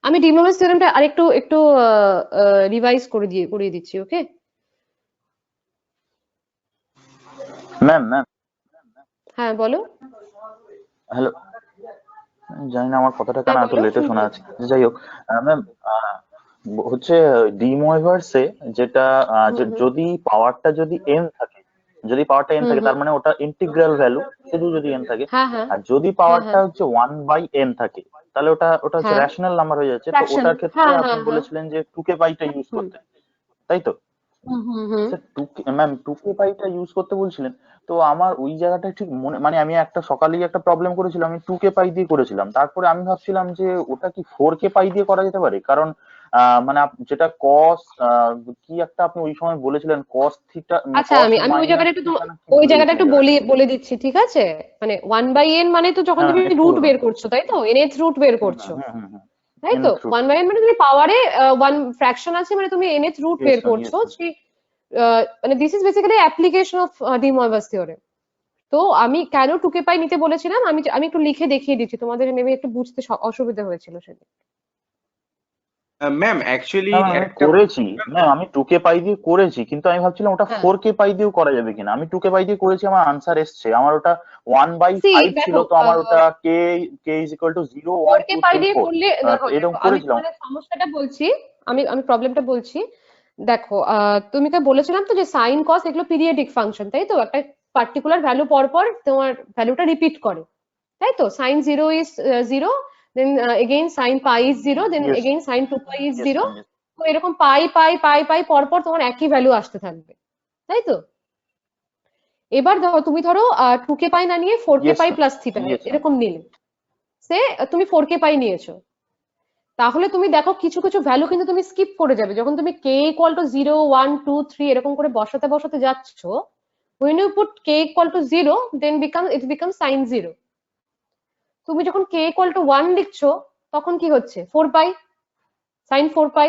আমি ডি মরভিস থিওরেমটা আরেকটু একটু রিভাইজ করিয়ে দিচ্ছি। ওকে ম্যাম হ্যাঁ বলো। হ্যালো, জানি না আমার কথাটা কেন হ্যাঁ এত বলো, লেটে শোনা শুনছি। যাচ্ছে। যাই হোক ম্যাম, হচ্ছে ডি মরভিসে যেটা যদি পাওয়ারটা যদি n থাকে, তার মানে ওটা ইন্টিগ্রাল ভ্যালু, শুধু যদি n থাকে। হ্যাঁ হ্যাঁ আর যদি পাওয়ারটা হচ্ছে 1/n থাকে, তাহলে ওটা হচ্ছে হ্যাঁ, র্যাশনাল নাম্বার হয়ে যাচ্ছে। তো ফ্র্যাকশন, ওটার ক্ষেত্রে হ্যাঁ আপনি হ্যাঁ হ্যাঁ, বলেছিলেন যে 2k পাইটা ইউজ করতে, তাই তো? হুম। আচ্ছা, 2k ম্যাম 2k পাইটা ইউজ করতে বলছিলেন, তো আমার ওই জায়গাটা ঠিক মানে আমি একটা সকালেই একটা প্রবলেম করেছিলাম, আমি 2k পাই দিয়ে করেছিলাম। তারপরে আমি ভাবছিলাম যে ওটা কি 4k পাই দিয়ে করা যেতে পারে, কারণ মানে যেটা কস কি একটা আপনি ওই সময় বলেছিলেন, কস থিটা, আচ্ছা, কস আমি ওই মাইনাস জায়গাটা একটু থিটা না কি ওই বলে জায়গাটা একটু দিয়েছিলেন জায়গাটা। বলে দিচ্ছি, ঠিক আছে? মানে 1/n মানে তো যখন হ্যাঁ তুমি একটু রুট বলুন। বের করছো, তাই তো? nth রুট বের করছো, তাই তো? nth root, 1/n মানে তুমি পাওয়ারে 1 ফ্র্যাকশন আছে, মানে তুমি nth রুট yes বের ma'am, করছো। yes ma'am. সেই মানে this is basically application of De Moivre's theorem. তো আমি কেন 2k পাই নিতে বলেছিলাম, আমি একটু লিখে দেখিয়ে দিচ্ছি, তোমাদের মেবি একটু বুঝতে অসুবিধা হয়েছিল সেদিন। ম্যাম অ্যাকচুয়ালি হ্যাঁ আমি একটা করেছি ম্যাম, আমি 2k পাই দিয়ে করেছি, কিন্তু আমি ভাবছিলাম ওটা হ্যাঁ, 4k পাই দিয়েও করা যাবে কিনা। আমি 2k পাই দিয়ে করেছি, আমার আনসার এসছে, আমার ওটা সি 1/5 ছিল, দেখো, তো আমার ওটা k is equal to 0 1 4k 2 পাই 3 দিয়ে 4 করলে দেখো এরকম আমি করেছিলাম। তোমাদের সমস্যাটা বলছি, আমি প্রবলেমটা বলছি। দেখো তুমি তো বলেছিলাম তো যে সাইন কস এগুলো পিরিয়ডিক ফাংশন, তাই তো? একটা পার্টিকুলার ভ্যালু পর পর তোমার ভ্যালুটা রিপিট করে, তাই তো? Sine 0 is 0, then again sine pi is 0, then yes again sine 2 pi is yes 0। Ma'am. তো এরকম পাই পাই পাই পাই পর পর তোমার একই ভ্যালু আসতে থাকবে, তাই তো? এবার তুমি ধরো 2k পাই না নিয়ে 4k yes pi ma'am. Plus theta yes ma'am. এরকম নিলে, সে তুমি 4k পাই নিয়েছো, তাহলে তুমি দেখো কিছু কিছু ভ্যালু কিন্তু তুমি স্কিপ করে যাবে। যখন তুমি k ইকুয়াল টু 0 1 2 3 এরকম করে বসাতে বসাতে যাচ্ছ, when you put k equal to 0 then it becomes sin 0। তুমি যখন k equal to 1 লিখছো তখন কি হচ্ছে? 4 pi, sin 4 pi.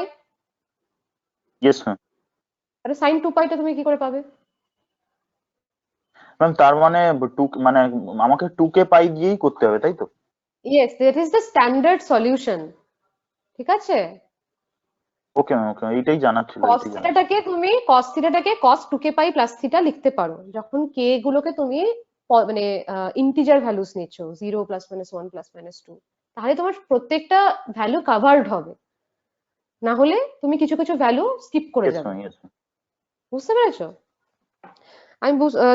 Yes ma'am. আরে sin 2 পাইটা তুমি কি করে পাবে? ম্যাম তার মানে মানে আমাকে 2k পাই দিয়েই করতে হবে, তাই তো? yes, that is the standard solution, ঠিক আছে? ওকে ম্যাম, ওকে, এইটাই জানার ছিল, cos এইটাই জানার ছিল। থিটাটাকে তুমি cos থিটাটাকে cos 2k pi plus theta লিখতে পারো যখন k গুলোকে তুমি মানে ইন্টিজার ভ্যালুস নিচ্ছ, 0 প্লাস মাইনাস 1 প্লাস মাইনাস 2, তাহলে তোমার প্রত্যেকটা ভ্যালু কাভার্ড হবে, না হলে তুমি কিছু কিছু ভ্যালু স্কিপ করে ইয়েস যাবে। ম্যাম। Yes ma'am. বুঝতে পেরেছো?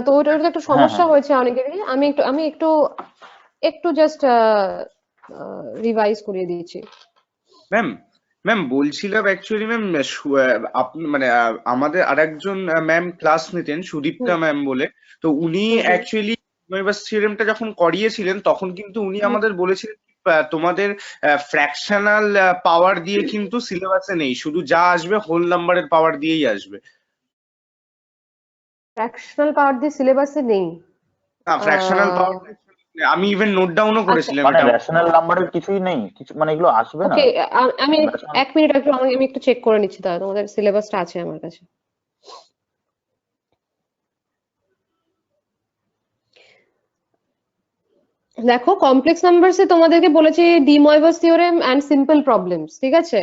তো ওটার তো একটু হ্যাঁ সমস্যা হ্যাঁ। হয়েছে অনেকেরই। আমি একটু একটু জাস্ট রিভাইজ করিয়ে দিয়েছি। ম্যাম ম্যাম বলছিলাম অ্যাকচুয়ালি ম্যাম আপনি মানে আমাদের আরেকজন ম্যাম ক্লাস নিতেন সুদীপ্তা হুম ম্যাম বলে, তো উনি হুম হুম অ্যাকচুয়ালি থিওরেমটা যখন করিয়েছিলেন তখন কিন্তু উনি হুম। আমাদের বলেছিলেন তোমাদের ফ্র্যাকশনাল পাওয়ার দিয়ে কিন্তু সিলেবাসে নেই, শুধু যা আসবে হোল নাম্বারের পাওয়ার দিয়েই আসবে। ফ্র্যাকশনাল পাওয়ার দিয়ে সিলেবাসে নেই? না, ফ্র্যাকশনাল পাওয়ার আমি ইভেন নোট ডাউনও আচ্ছা, করেছিলাম মানে এটা। রেশনাল নাম্বারের কিছুই নেই, কিছু মানে এগুলো আসবে না? ওকে, আমি রেশনাল। 1 মিনিট আমি একটু চেক করে নিচ্ছি, দাঁড়া, তোমাদের সিলেবাসটা আছে আমার কাছে। দেখো, কমপ্লেক্স নাম্বারসে তোমাদেরকে বলেছে De Moivre's theorem and simple problems, ঠিক আছে?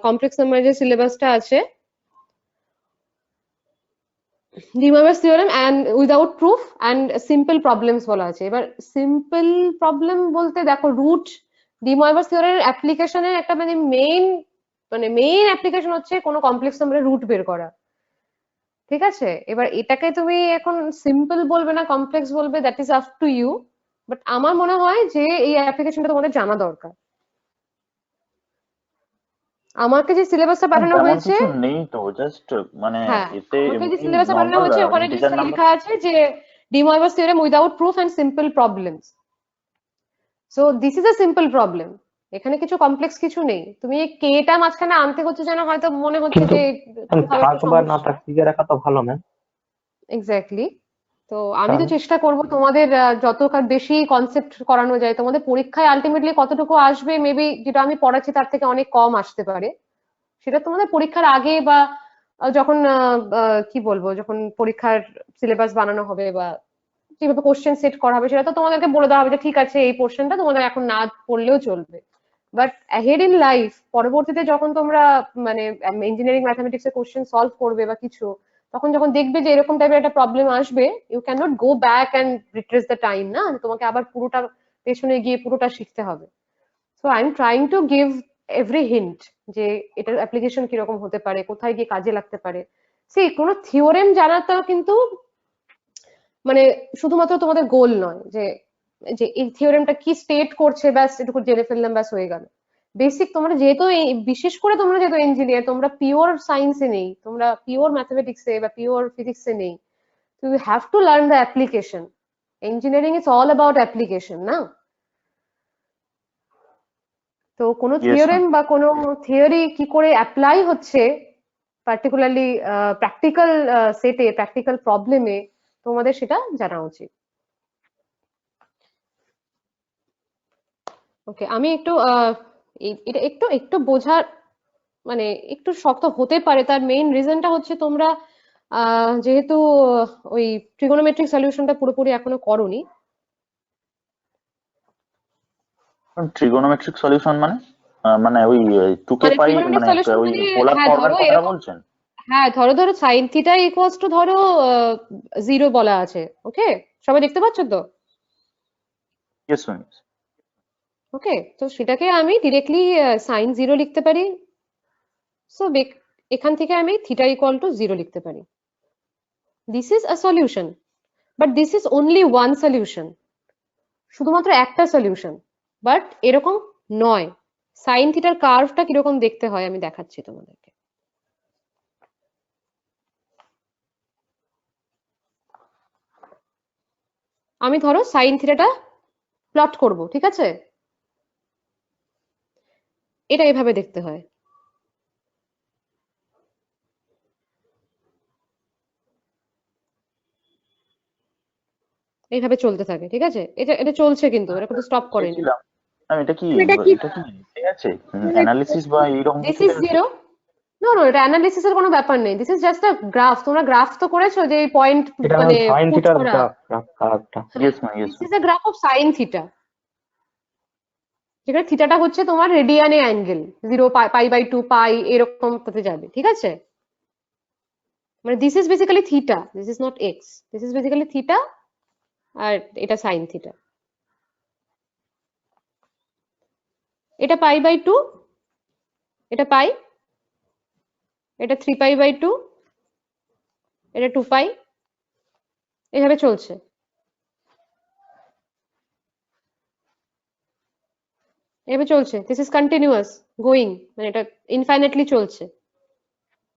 কমপ্লেক্স নাম্বারের যে সিলেবাসটা আছে, De Moivre's theorem and without proof and simple problems বলা আছে। এবার সিম্পল প্রবলেম বলতে দেখো, রুট ডি ময়ভাস থিওরেমের অ্যাপ্লিকেশনের একটা মেইন অ্যাপ্লিকেশন হচ্ছে কোনো কমপ্লেক্স নাম্বারের রুট বের করা, ঠিক আছে? এবার এটাকে তুমি এখন সিম্পল বলবে না কমপ্লেক্স বলবে, that is up to you, but আমার মনে হয় যে এই অ্যাপ্লিকেশনটা তোমাদের জানা দরকার। আমাকে যে সিলেবাসটা পাঠানো তেমন হয়েছে, কিছু নেই তো, জাস্ট মানে হ্যাঁ, এতে আমাকে যে এমনি সিলেবাসটা পাঠানো নর্মাল হয়েছে ওখানে ইন্টিজার জাস্ট নাম্বার। লেখা আছে যে De Moivre's theorem without proof and simple problems. So this is a simple problem, এখানে কিছু কমপ্লেক্স কিছু নেই। তুমি এই কেটা মাঝখানে আনতে হচ্ছে যেন হয়তো মনে হচ্ছে কিন্তু যে কোথাও থাক একটা বা না সমস্যা। থাক শিখে রাখা তো ভালো ম্যাম। এক্স্যাক্টলি। তো আমি তো কারণ চেষ্টা করব তোমাদের যত বেশি কনসেপ্ট করানো যায়। তোমাদের পরীক্ষায় আলটিমেটলি কতটুকু আসবে মেবি যেটা আমি পড়াচ্ছি তার থেকে অনেক কম আসতে পারে, সেটা তোমাদের পরীক্ষার আগে বা যখন কি বলবো, যখন পরীক্ষার সিলেবাস বানানো হবে বা যেভাবে কোশ্চেন সেট করা হবে সেটা তো তোমাদেরকে বলে দেওয়া হবে যে ঠিক আছে এই পোর্শনটা তোমাদের এখন না পড়লেও চলবে। বাট অ্যাহেড ইন লাইফ, পরবর্তীতে যখন তোমরা মানে ইঞ্জিনিয়ারিং ম্যাথামেটিক্স এর কোশ্চেন সলভ করবে বা কিছু, তখন যখন দেখবে যে এরকম টাইপের একটা প্রবলেম আসবে, you can not go back and retrace the time, না? তোমাকে আবার পুরোটা পেছনে গিয়ে পুরোটা শিখতে হবে। So I am trying to give every hint যে এটার অ্যাপ্লিকেশন কিরকম হতে পারে, কোথায় গিয়ে কাজে লাগতে পারে। সে কোনো থিওরেম জানাটা কিন্তু মানে শুধুমাত্র তোমাদের গোল নয় যে যে এই থিওরেমটা কি স্টেট করছে ব্যাস এটুকু জেনে ফেললাম ব্যাস হয়ে গেল। বেসিক তোমরা যেহেতু বিশেষ করে তোমরা যেহেতু ইঞ্জিনিয়ার, তোমরা পিওর সায়েন্সে নেই, তোমরা পিওর ম্যাথমেটিক্সে বা পিওর ফিজিক্সে নেই, তো you have to learn the application. Engineering is all about application, না? তো কোনো ইয়েস ম্যাম। থিওরেম বা কোনো থিওরি কি করে অ্যাপ্লাই হচ্ছে পার্টিকুলারলি প্র্যাকটিক্যাল সেটে, প্র্যাকটিক্যাল প্রবলেমে, তোমাদের সেটা জানা উচিত। ওকে, আমি একটু এটা একটু একটু বোঝার মানে একটু শক্ত হতে পারে। তার মেইন রিজনটা হচ্ছে তোমরা যেহেতু ওই ট্রিগোনোমেট্রিক সলিউশনটা পুরোপুরি এখনো করোনি। ট্রিগোনোমেট্রিক সলিউশন মানে মানে ওই 2k মানে পাই ট্রিগোনোমেট্রিক মানে সলিউশন ওই মানে পোলার হ্যাঁ ফর্মের ধরো কথাটা এরকম, বলছেন? হ্যাঁ ধরো সাইন থিটা ইকুয়ালস টু ধরো 0 বলা আছে, ওকে? সবাই দেখতে পাচ্ছ তো? Yes ma'am. ওকে, তো সেটাকে আমি ডিরেক্টলি সাইন 0 লিখতে পারি, সো এখান থেকে আমি থিটা ইকুয়াল টু 0 লিখতে পারি। This is a solution, but this is only one solution, শুধুমাত্র একটা সলিউশন। বাট এরকম নয়। সাইন থিটার কার্ভটা কিরকম দেখতে হয় আমি দেখাচ্ছি তোমাদেরকে। আমি ধরো সাইন থিটাটা প্লট করব, ঠিক আছে? এটা এভাবে দেখতে হয়। এইভাবে চলতে থাকে, ঠিক আছে? এটা এটা চলছে, কিন্তু এটা কিন্তু স্টপ করেনি। বলছিলাম এটা কি এটা কি ঠিক আছে অ্যানালিসিস বা এইরকম দিস কিছু ইজ জিরো। নো নো, এটা অ্যানালিসিস এর কোনো ব্যাপার নেই। This is just a graph. তোমরা গ্রাফ তো করেছো যে এই পয়েন্ট এটা মানে সাইন পুট থিটার করা। কার্ভটা। Yes ma'am yes this is a graph of sine theta, যেখানে থিটাটা হচ্ছে তোমার রেডিয়ানে অ্যাঙ্গেল, 0 π/2 পাই এরকম তাতে যাবে, ঠিক আছে? মানে this is basically theta, this is not x, this is basically theta, আর এটা সাইন থিটা। এটা π/2, এটা পাই, এটা 3π/2, এটা 2 পাই, এভাবে চলছে। এভাবে চলছে, দিস ইজ কন্টিনিউয়াস গোয়িং, মানে এটা ইনফাইনাইটলি চলছে।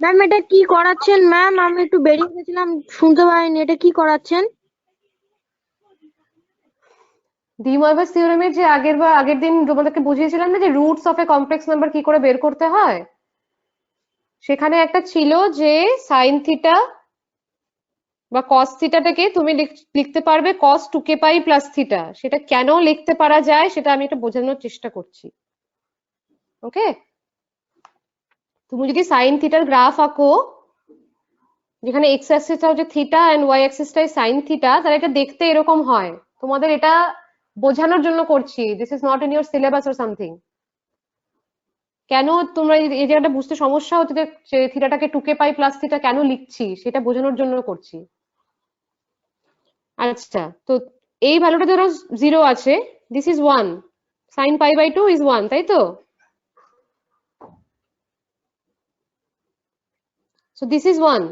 ম্যাম এটা কি করাচ্ছেন ম্যাম? আমি একটু বেরিয়ে গেছিলাম, শুনতে পাইনি। এটা কি করাচ্ছেন? ডি ময়ভাস থিওরেমের যে আগের দিন তোমাদেরকে বুঝিয়েছিলাম না যে roots of a complex number কি করে বের করতে হয়, সেখানে একটা ছিল যে সাইন থিটা বা কস থিটাটাকে তুমি লিখতে পারবে কস 2k পাই প্লাস থিটা। সেটা কেন লিখতে পারা যায় সেটা আমি এটা বোঝানোর চেষ্টা করছি। ওকে, তুমি যদি সাইন থিটার গ্রাফ আঁকো, যেখানে এক্স অ্যাক্সিসটা হচ্ছে থিটা এন্ড ওয়াই অ্যাক্সিসটাই সাইন থিটা, তাহলে এটা দেখতে এরকম হয়। তোমাদের এটা বোঝানোর জন্য করছি, this is not in your syllabus or something. কেন তোমরা এই জায়গাটা বুঝতে সমস্যা হচ্ছে যে থিটাটাকে 2k পাই প্লাস থিটা কেন লিখছি, সেটা বোঝানোর জন্য করছি। আচ্ছা, তো এই ভ্যালুটা ধরো 0 আছে, দিস ইজ 1, সাইন π/2 ইজ 1, তাই তো? So this is 1।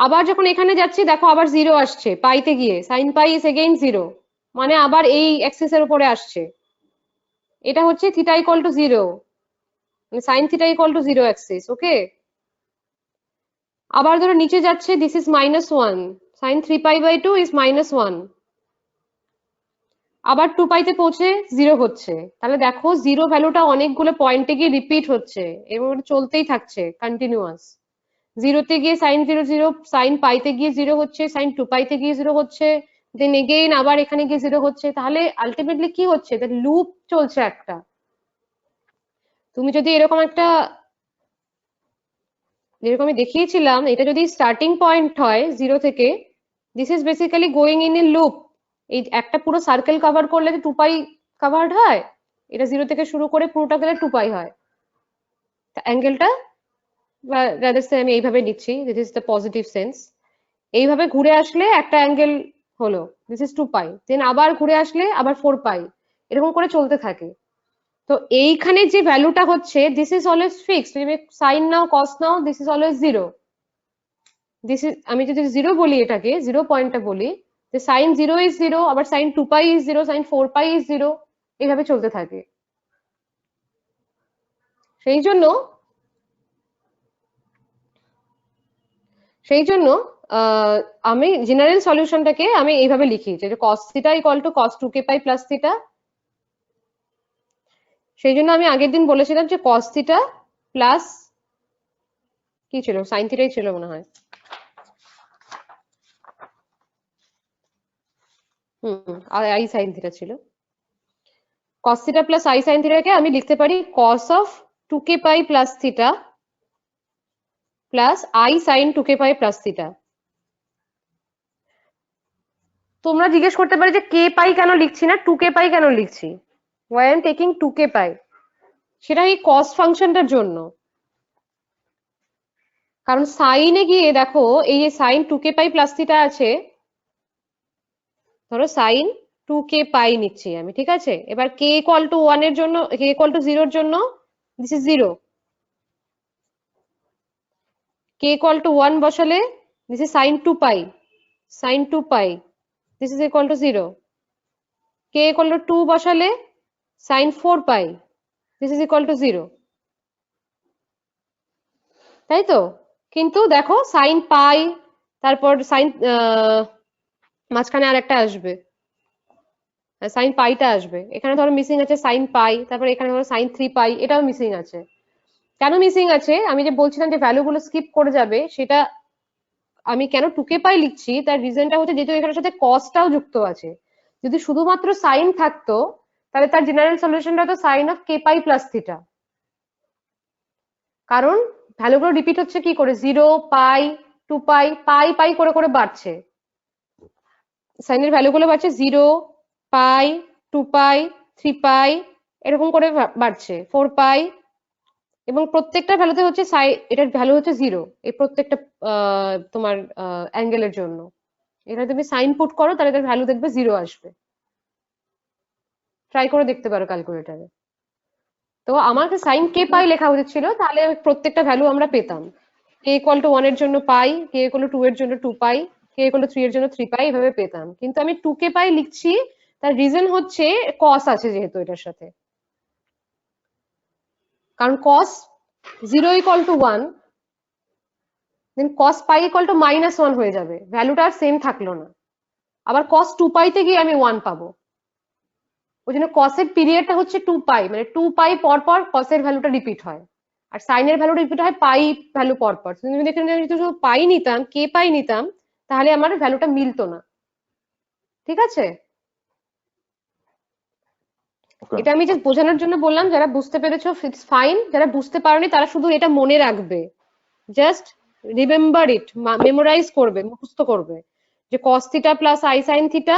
আবার যখন এখানে যাচ্ছি দেখো আবার 0 আসছে পাইতে গিয়ে, সাইন পাই ইজ এগেইন 0, মানে আবার এই অ্যাক্সিসের উপরে আসছে। এটা হচ্ছে থিটা ইকুয়াল টু 0, মানে sine theta equal to 0 axis. Okay, আবার ধরো নিচে যাচ্ছে, দিস ইজ -1, সাইন 3π/2 ইজ -1, আবার 2 পাইতে পৌঁছে 0 হচ্ছে। তাহলে দেখো 0 ভ্যালুটা অনেকগুলো পয়েন্টে গিয়ে রিপিট হচ্ছে এবং চলতেই থাকছে কন্টিনিউয়াস। 0-তে গিয়ে সাইন 0 0, সাইন পাইতে গিয়ে 0 হচ্ছে, সাইন 2 পাইতে গিয়ে 0 হচ্ছে, দেন এগেইন আবার এখানে গিয়ে 0 হচ্ছে। তাহলে আলটিমেটলি কি হচ্ছে, লুপ চলছে একটা। তুমি যদি এরকম একটা, যেরকম আমি দেখিয়েছিলাম, এটা যদি স্টার্টিং পয়েন্ট হয় 0 থেকে, this is basically going in a loop. এই একটা পুরো সার্কেল কভার করলে 2 পাই কভার্ড হয়, এটা 0 থেকে শুরু করে পুরোটা গেলে 2 পাই হয়। অ্যাঙ্গেলটা আমি এইভাবে নিচ্ছি, this is the positive sense. এইভাবে ঘুরে আসলে একটা অ্যাঙ্গেল হলো, দিস ইজ 2 পাই, দেন আবার ঘুরে আসলে আবার 4 পাই, এরকম করে চলতে থাকে। তো এইখানে যে ভ্যালুটা হচ্ছে, দিস ইজ অলওয়েজ ফিক্সড। তুমি sine now cos now, this is always 0। This is, আমি যদি 0 বলি, এটাকে 0 পয়েন্টটা বলি, যে সাইন 0 ইজ 0, আবার sine 2 pi is 0, sine 4 pi is 0, এইভাবে চলতে থাকে। সেই জন্য আমি জেনারেল সলিউশনটাকে আমি এইভাবে লিখি যে cos theta equal to cos 2k pi plus theta. সেই জন্য আমি আগের দিন বলেছিলাম যে cos থিটা প্লাস কি ছিল, সাইন থিটাই ছিল মনে হয়। আই সাইন থিটা ছিল। cos theta plus i sine থিটাকে আমি লিখতে পারি cos of 2k pi plus theta plus i sine 2k pi plus theta. তোমরা জিজ্ঞেস করতে পারো যে k পাই কেন লিখছি না, 2k পাই কেন লিখছি, why I am taking 2k pi? সেটা এই cos ফাংশনটার জন্য। কারণ সাইনে গিয়ে দেখো, এই যে sign 2k pi plus theta আছে, ধরো সাইন 2k পাই নিচ্ছি আমি, ঠিক আছে? এবার k ইকুয়াল টু 1 এর জন্য, k ইকুয়াল টু 0 এর জন্য দিস ইজ 0, equal to 1 বসালে this is sin 2 pi, sin 2 pi, this is equal to 0. k equal to 2 বসালে sin 4 pi, this is equal to 0. তাই তো? কিন্তু দেখো sin pi, তারপর sin মাঝখানে আর একটা আসবে, sin পাইটা আসবে, এখানে ধরো মিসিং আছে sin পাই, তারপর এখানে ধরো sin 3 পাই, এটাও মিসিং আছে। কেন মিসিং আছে? আমি যে বলছিলাম যে ভ্যালুগুলো স্কিপ করে যাবে, সেটা আমি কেন 2k পাই লিখছি তার রিজনটা হচ্ছে যেহেতু এখানের সাথে কসটাও যুক্ত আছে। যদি শুধুমাত্র সাইন থাকতো তাহলে তার জেনারেল সলিউশনটা তো sine of k pi plus theta, কারণ ভ্যালুগুলো রিপিট হচ্ছে কি করে, 0 পাই 2 পাই পাই পাই করে করে বাড়ছে, সাইনের ভ্যালুগুলো বাড়ছে 0 পাই 2 পাই 3 পাই এরকম করে বাড়ছে, 4 পাই, এবং প্রত্যেকটা ভ্যালুতে হচ্ছে এটার ভ্যালু হচ্ছে 0 এই প্রত্যেকটা তোমার অ্যাঙ্গেলের জন্য। এটা তুমি সাইন পুট করো তাহলে এটার ভ্যালু দেখবে 0 আসবে, ট্রাই করে দেখতে পারো ক্যালকুলেটরে। তো আমার সাইন k পাই লেখা উচিত ছিল, তাহলে প্রত্যেকটা ভ্যালু আমরা পেতাম। k ইকুয়াল টু 1 এর জন্য পাই, k ইকুয়াল টু 2 এর জন্য 2 পাই, k ইকুয়াল টু 3 এর জন্য 3 পাই, এভাবে পেতাম। কিন্তু আমি 2k পাই লিখছি, তার রিজন হচ্ছে cos আছে যেহেতু এটার সাথে, কারণ cos 0 equal to 1, then cos pi equal to -1 হয়ে যাবে, ভ্যালুটা আর সেম থাকলো না। আবার cos 2 পাইতে গিয়ে আমি 1 পাবো, ওই জন্য cos এর পিরিয়ডটা হচ্ছে 2 পাই, মানে 2 পাই পর পর cos এর ভ্যালুটা রিপিট হয়, আর sin এর ভ্যালু রিপিট হয় পাই ভ্যালু পর পর। তুমি দেখেন যদি শুধু পাই নিতাম, k পাই নিতাম, তাহলে আমার ভ্যালুটা মিলতো না। ঠিক আছে, ওকে এটা আমি জাস্ট বোঝানোর জন্য বললাম, যারা বুঝতে পেরেছো ইটস ফাইন, যারা বুঝতে পারোনি তারা শুধু এটা মনে রাখবে, জাস্ট রিমেম্বার ইট, মেমোরাইজ করবে, মুখস্থ করবে যে cos theta plus i sin theta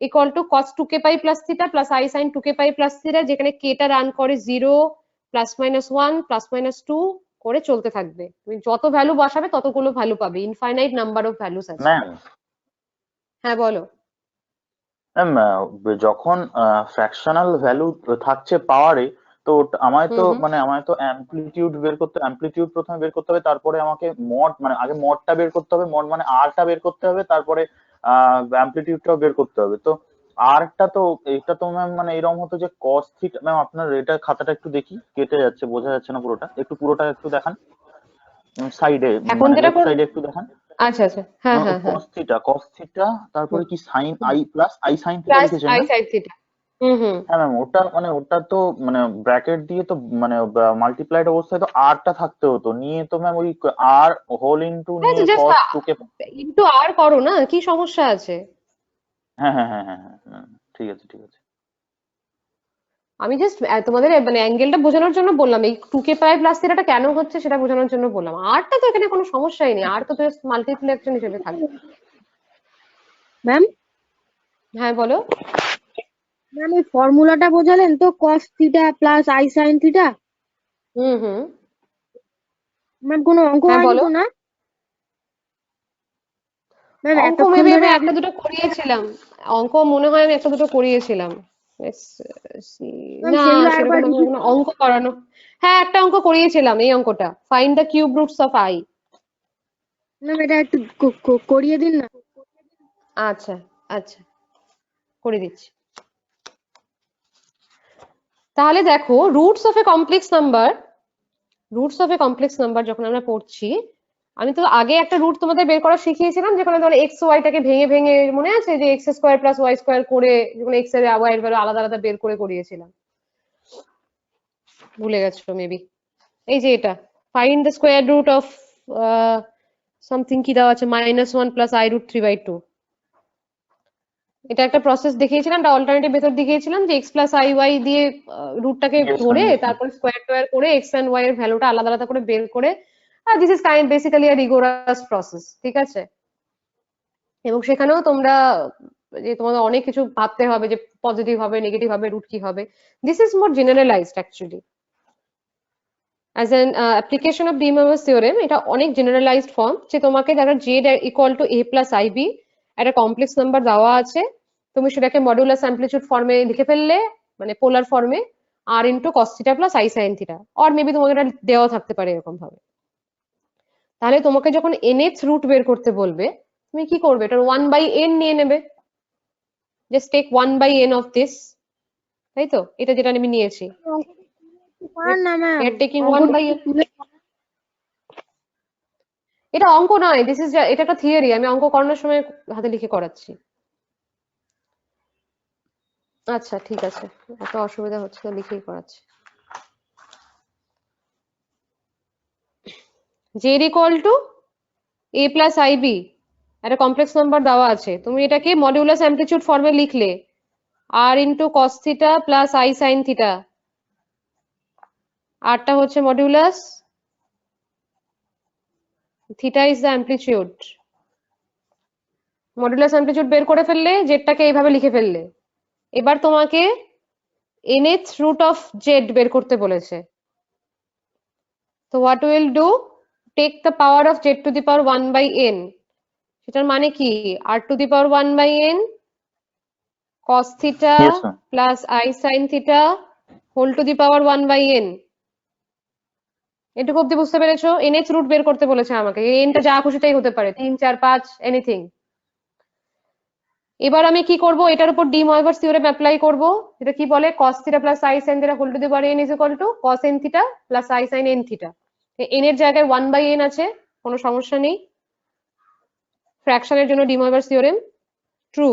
equal to cos 2k pi plus theta plus i sin 2k pi plus theta, যেখানে k টা রান করে 0 প্লাস মাইনাস 1 প্লাস মাইনাস 2 করে চলতে থাকবে। তুমি যত ভ্যালু বসাবে ততগুলো ভ্যালু পাবে, ইনফাইনাইট নাম্বার অফ ভ্যালুস আছে। ম্যাম। হ্যাঁ বলো। ম্যাম যখন ফ্র্যাকশনাল ভ্যালু থাকছে পাওয়ারে, তো আমায় তো মানে আমায় তো অ্যামপ্লিটিউড বের করতে, অ্যামপ্লিটিউড প্রথমে বের করতে হবে, তারপরে আমাকে মড মানে আগে মডটা বের করতে হবে, মড মানে আরটা বের করতে হবে, তারপরে অ্যামপ্লিটিউডটাও বের করতে হবে। তো আরটা তো এটা তো ম্যাম মানে এরকম হতো যে cos থিটা, ম্যাম আপনার এটা খাতাটা একটু দেখি, কেটে যাচ্ছে, বোঝা যাচ্ছে না পুরোটা, একটু পুরোটা একটু দেখান সাইডে, এখন মানে যেটা লেফট সাইডে একটু দেখান। আচ্ছা আচ্ছা, হ্যাঁ হ্যাঁ হ্যাঁ, cos থিটা তারপরে কি sin i plus i sin theta plus লিখেছেন i না? sin theta. হ্যাঁ ম্যাম, ওটা মানে ওটা তো মানে ব্র্যাকেট দিয়ে তো মানে মাল্টিপ্লাইড অবস্থায় তো আরটা থাকতে হতো, নিয়ে তো ম্যাম ওই আর হোল ইনটু হ্যাঁ নিয়ে জাস্ট cos 2k। ইনটু আর করো না, কি সমস্যা আছে? হ্যাঁ হ্যাঁ হ্যাঁ হ্যাঁ হ্যাঁ, ঠিক আছে ঠিক আছে। আমি জাস্ট তোমাদের মানে অ্যাঙ্গেলটা বোঝানোর জন্য বললাম, এই 2k পাই প্লাস থিটাটা কেন হচ্ছে সেটা বোঝানোর জন্য বললাম। আরটা তো এখানে কোনো সমস্যাই নেই, আর তো জাস্ট মাল্টিপ্লিকেশন হিসেবে থাকবে। ম্যাম হ্যাঁ বলো। ম্যাম এই ফর্মুলাটা বোঝালেন তো, cos theta plus i sin theta. Hmm. Ma'am কোনো অঙ্ক হ্যাঁ হয়নি বলো। তো না? ম্যাম অঙ্ক এতক্ষণ মেবি ধরে আমি আপনি একটা দুটো করিয়েছিলাম, অঙ্ক মনে হয় আমি একটা দুটো করিয়েছিলাম। Let's see. ম্যাম না সেগুলো সেরকম একবার আমি কোনো অঙ্ক করানো, হ্যাঁ একটা অঙ্ক করিয়েছিলাম, এই অঙ্কটা find the cube roots of i। Ma'am এটা একটু করিয়ে দিন না। আচ্ছা আচ্ছা, করে দিচ্ছি। তাহলে দেখো, roots of a complex number, roots of a complex number যখন আমরা পড়ছি, আমি তো আগে একটা রুট তোমাদের বের করা শিখিয়েছিলাম, যেখানে ধরো এক্স ওয়াইটাকে ভেঙে ভেঙে, মনে আছে যে x square plus y square করে, যখন এক্স এর ওয়াই এর ভ্যালু আলাদা আলাদা বের করে করিয়েছিলাম, ভুলে গেছো মেবি। এই যে এটা, find the square root of something কি দেওয়া আছে, -1 প্লাস i রুট 3/2। এটা একটা প্রসেস দেখিয়েছিলাম, একটা অল্টারনেটিভ মেথড দেখিয়েছিলাম যে এক্স প্লাস আই ওয়াই দিয়ে রুটটাকে Yes, ধরে ma'am, yes, ma'am. তারপর স্কোয়ার টোয়ার করে এক্স এন্ড ওয়াই এর ভ্যালুটা আলাদা আলাদা করে বের করে, আর this is kind basically a rigorous process, ঠিক আছে। এবং সেখানেও তোমরা যে তোমাদের অনেক কিছু ভাবতে হবে, যে পজিটিভ হবে নেগেটিভ হবে রুট কি হবে, this is more generalized actually as an application of DMS theorem. এটা অনেক জেনারেলাইজড ফর্ম, যে তোমাকে যারা z equal to a plus i b একটা কমপ্লেক্স নাম্বার দেওয়া আছে, তুমি সেটাকে মডুলাস অ্যামপ্লিটিউড ফর্মে লিখে ফেললে, মানে পোলার ফর্মে, আর into cos theta plus i sine theta, or maybe তোমাদের এটা দেওয়া থাকতে পারে এরকম ভাবে। তাহলে তোমাকে যখন nth রুট বের করতে বলবে তুমি কি করবে, এটার 1/n নিয়ে নেবে, just take 1/n of this, তাই তো? এটা যেটা আমি নিয়েছি, পার না ma'am, we are taking 1/n। এটা অঙ্ক নয়, এটা একটা থিওরি, আমি অঙ্ক করানোর সময় হাতে লিখে করাচ্ছি। আচ্ছা ঠিক আছে, এত অসুবিধা হচ্ছে তো লিখেই করাচ্ছি। z equal to a plus ib, একটা কমপ্লেক্স নাম্বার দেওয়া আছে, তুমি এটাকে মডিউলাস অ্যামপ্লিটিউড ফর্মে লিখলে r into cos theta plus i sine theta, আরটা হচ্ছে modulus, theta is the amplitude. Modulus amplitude বের করে ফেললে, জেডটাকে এইভাবে লিখে ফেললে। এবার তোমাকে nth রুট অফ জেড বের করতে বলেছে, তো what will do, take the power of z to the power 1/n, সেটার মানে কি r to the power 1/n cos theta Yes, ma'am. Plus i sine theta whole to the power 1/n। এটুকু অব্দি বুঝতে পেরেছো? nth রুট বের করতে বলেছে আমাকে, এনটা যা খুশি তাই হতে পারে, 3 4 5 এনিথিং। এবার আমি কি করব, এটার উপর ডি ময়ভার্স থিওরেম অ্যাপ্লাই করব। এটা কি বলে, cos theta plus i sin theta whole to the power n is equal to cos n theta plus i sin n theta. n এর জায়গায় 1/n আছে, কোনো সমস্যা নেই। ফ্র্যাকশনের জন্য De Moivre's theorem true,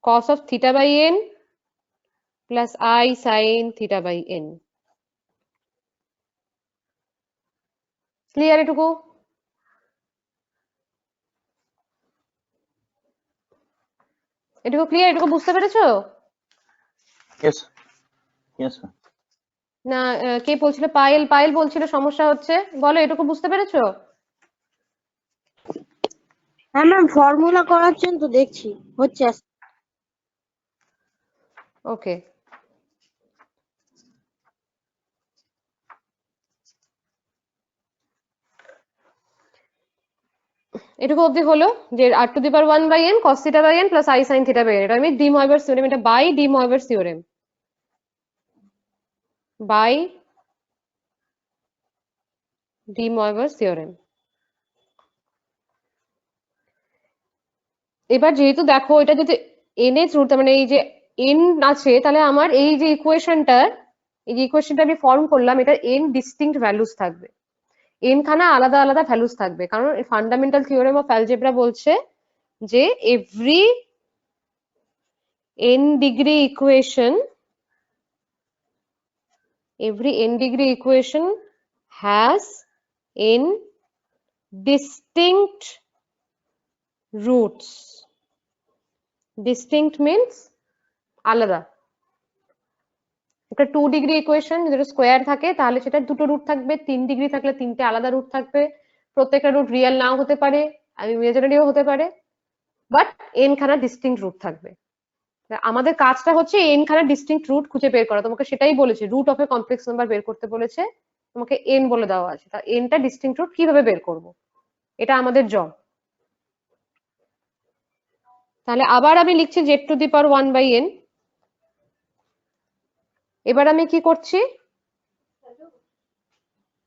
cos of theta by n plus i sin theta by n। Clear এটুকু? এটুকু ক্লিয়ার? এটুকু বুঝতে পেরেছো? Yes, yes, ma'am. না কে বলছিল, পায়েল, পায়েল বলছিল সমস্যা হচ্ছে, বলো এটুকু বুঝতে পেরেছো? হ্যাঁ ম্যাম, ফর্মুলা করাচ্ছেন তো দেখছি হচ্ছে। ওকে, এটুকু অবধি হলো যে r to the power 1/n cos theta by n plus i sin theta by n, এটা আমি ডি ময়ভার্স থিওরেম, এটা by De Moivre's theorem, by De Moivre's theorem. এবার যেহেতু দেখো এটা যদি nth রুট, মানে এই যে n আছে, তাহলে আমার এই যে ইকুয়েশনটার, এই যে ইকুয়েশনটা আমি ফর্ম করলাম, এটার n ডিস্টিংক্ট ভ্যালুস থাকবে, n খানা আলাদা আলাদা ভ্যালুস থাকবে, কারণ ফান্ডামেন্টাল থিওরেম অফ অ্যালজেব্রা বলছে যে every n degree equation, every n degree equation has n distinct roots. Distinct means আলাদা। একটা 2 ডিগ্রি ইকুয়েশন যদি স্কোয়ার থাকে তাহলে সেটা দুটো রুট থাকবে, 3 ডিগ্রি থাকলে 3টে আলাদা রুট থাকবে, প্রত্যেকটা রুট রিয়েল নাও হতে পারে, ইমাজিনারিও হতে পারে, বাট n খানা ডিস্টিংক্ট রুট থাকবে। আমাদের কাজটা হচ্ছে n খানা ডিস্টিংক্ট রুট খুঁজে বের করা, তোমাকে সেটাই বলেছে, root of a complex number বের করতে বলেছে, তোমাকে n বলে দেওয়া আছে, তা nটা ডিস্টিংক্ট রুট কিভাবে বের করব, এটা আমাদের জব। তাহলে আবার আমি লিখছি z টু দি পাওয়ার 1/n। এবার আমি কি করছি,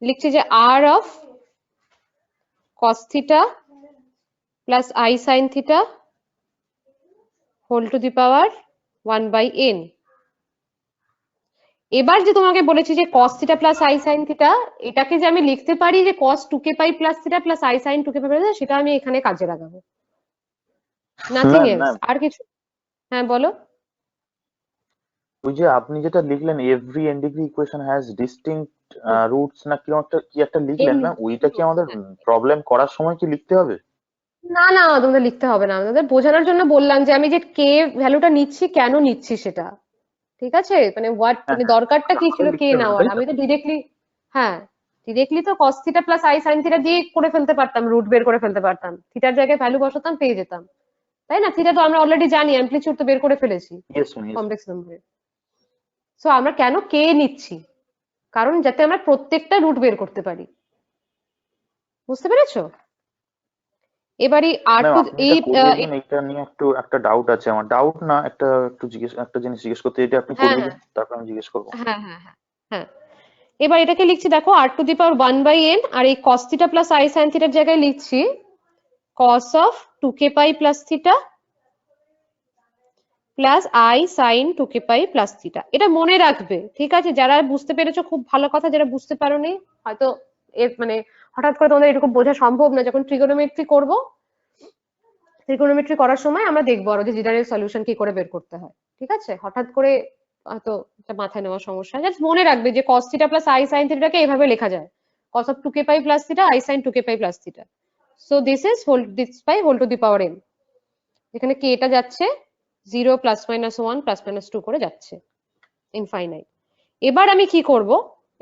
লিখছি যে r of cos theta plus i sin theta whole to the power 1/n। এবার যে তোমাকে বলেছি যে cos theta plus i sin theta, এটাকে যে আমি লিখতে পারি যে cos 2k pi plus theta plus i sin 2k pi, সেটা আমি এখানে কাজে লাগাবো, নাথিং Ma'am, এলস, ma'am, আর কিছু। হ্যাঁ বলো। ওই যে আপনি যেটা লিখলেন every n degree equation has distinct roots না কি একটা লিখলেন, ম্যাম ওইটা কি আমাদের প্রবলেম করার সময় কি লিখতে হবে? না না, তোমাদের লিখতে হবে না, তোমাদের বোঝানোর জন্য বললাম যে আমি যে কে ভ্যালুটা নিচ্ছি, কেন নিচ্ছি সেটা, ঠিক আছে? মানে হোয়াট, হ্যাঁ, মানে দরকারটা কি ছিল তাহলে কে লিখতে হবে, নেওয়ার, তাই তো? আমি তো ডিরেক্টলি, হ্যাঁ ডিরেক্টলি তো cos theta plus i sin theta দিয়ে করে ফেলতে পারতাম, রুট বের করে ফেলতে পারতাম, থিটার জায়গায় ভ্যালু বসাতাম পেয়ে যেতাম, তাই না? থিটা তো আমরা অলরেডি জানি, অ্যামপ্লিটিউড তো বের করে ফেলেছি Yes, ma'am, yes. কমপ্লেক্স নাম্বারে। সো আমরা কেন কে নিচ্ছি, কারণ যাতে আমরা প্রত্যেকটা রুট বের করতে পারি, বুঝতে পেরেছো? এবারে আর ম্যাম টু আপনি এই যেটা করবেন এইটা নিয়ে একটা ডাউট আছে আমার, ডাউট না একটা জিনিস জিজ্ঞেস করতে, এটা আপনি করে হ্যাঁ দিবেন তারপর আমি জিজ্ঞেস করবো। হ্যাঁ হ্যাঁ হ্যাঁ হ্যাঁ, এবার এটাকে লিখছি দেখো r⁴ আর এই cos θ প্লাস i sin θ এর জায়গায় লিখছি cos of 2k pi plus theta plus i sin 2k pi plus theta। এটা মনে রাখবে, ঠিক আছে? যারা বুঝতে পেরেছো খুব ভালো কথা, যারা বুঝতে পারোনি হয়তো এর মানে হঠাৎ করে তোমাদের এরকম বোঝা সম্ভব না। যখন ট্রিগোনোমেট্রি করব, ট্রিগোনোমেট্রি করার সময় আমরা দেখবো আরো যে জেনারেল সলিউশন কি করে বের করতে হয়, ঠিক আছে? হঠাৎ করে হয়তো এটা মাথায় নেওয়ার সমস্যা। জাস্ট মনে রাখবে যে cos θ প্লাস i sin θ কে এভাবে লেখা যায়, cos of 2k pi plus theta i sin 2k pi plus theta, so this is whole to the power n। এখানে k এটা যাচ্ছে 0 প্লাস মাইনাস 1 প্লাস মাইনাস 2 করে যাচ্ছে ইনফাইনাইট। এবার আমি কি করব,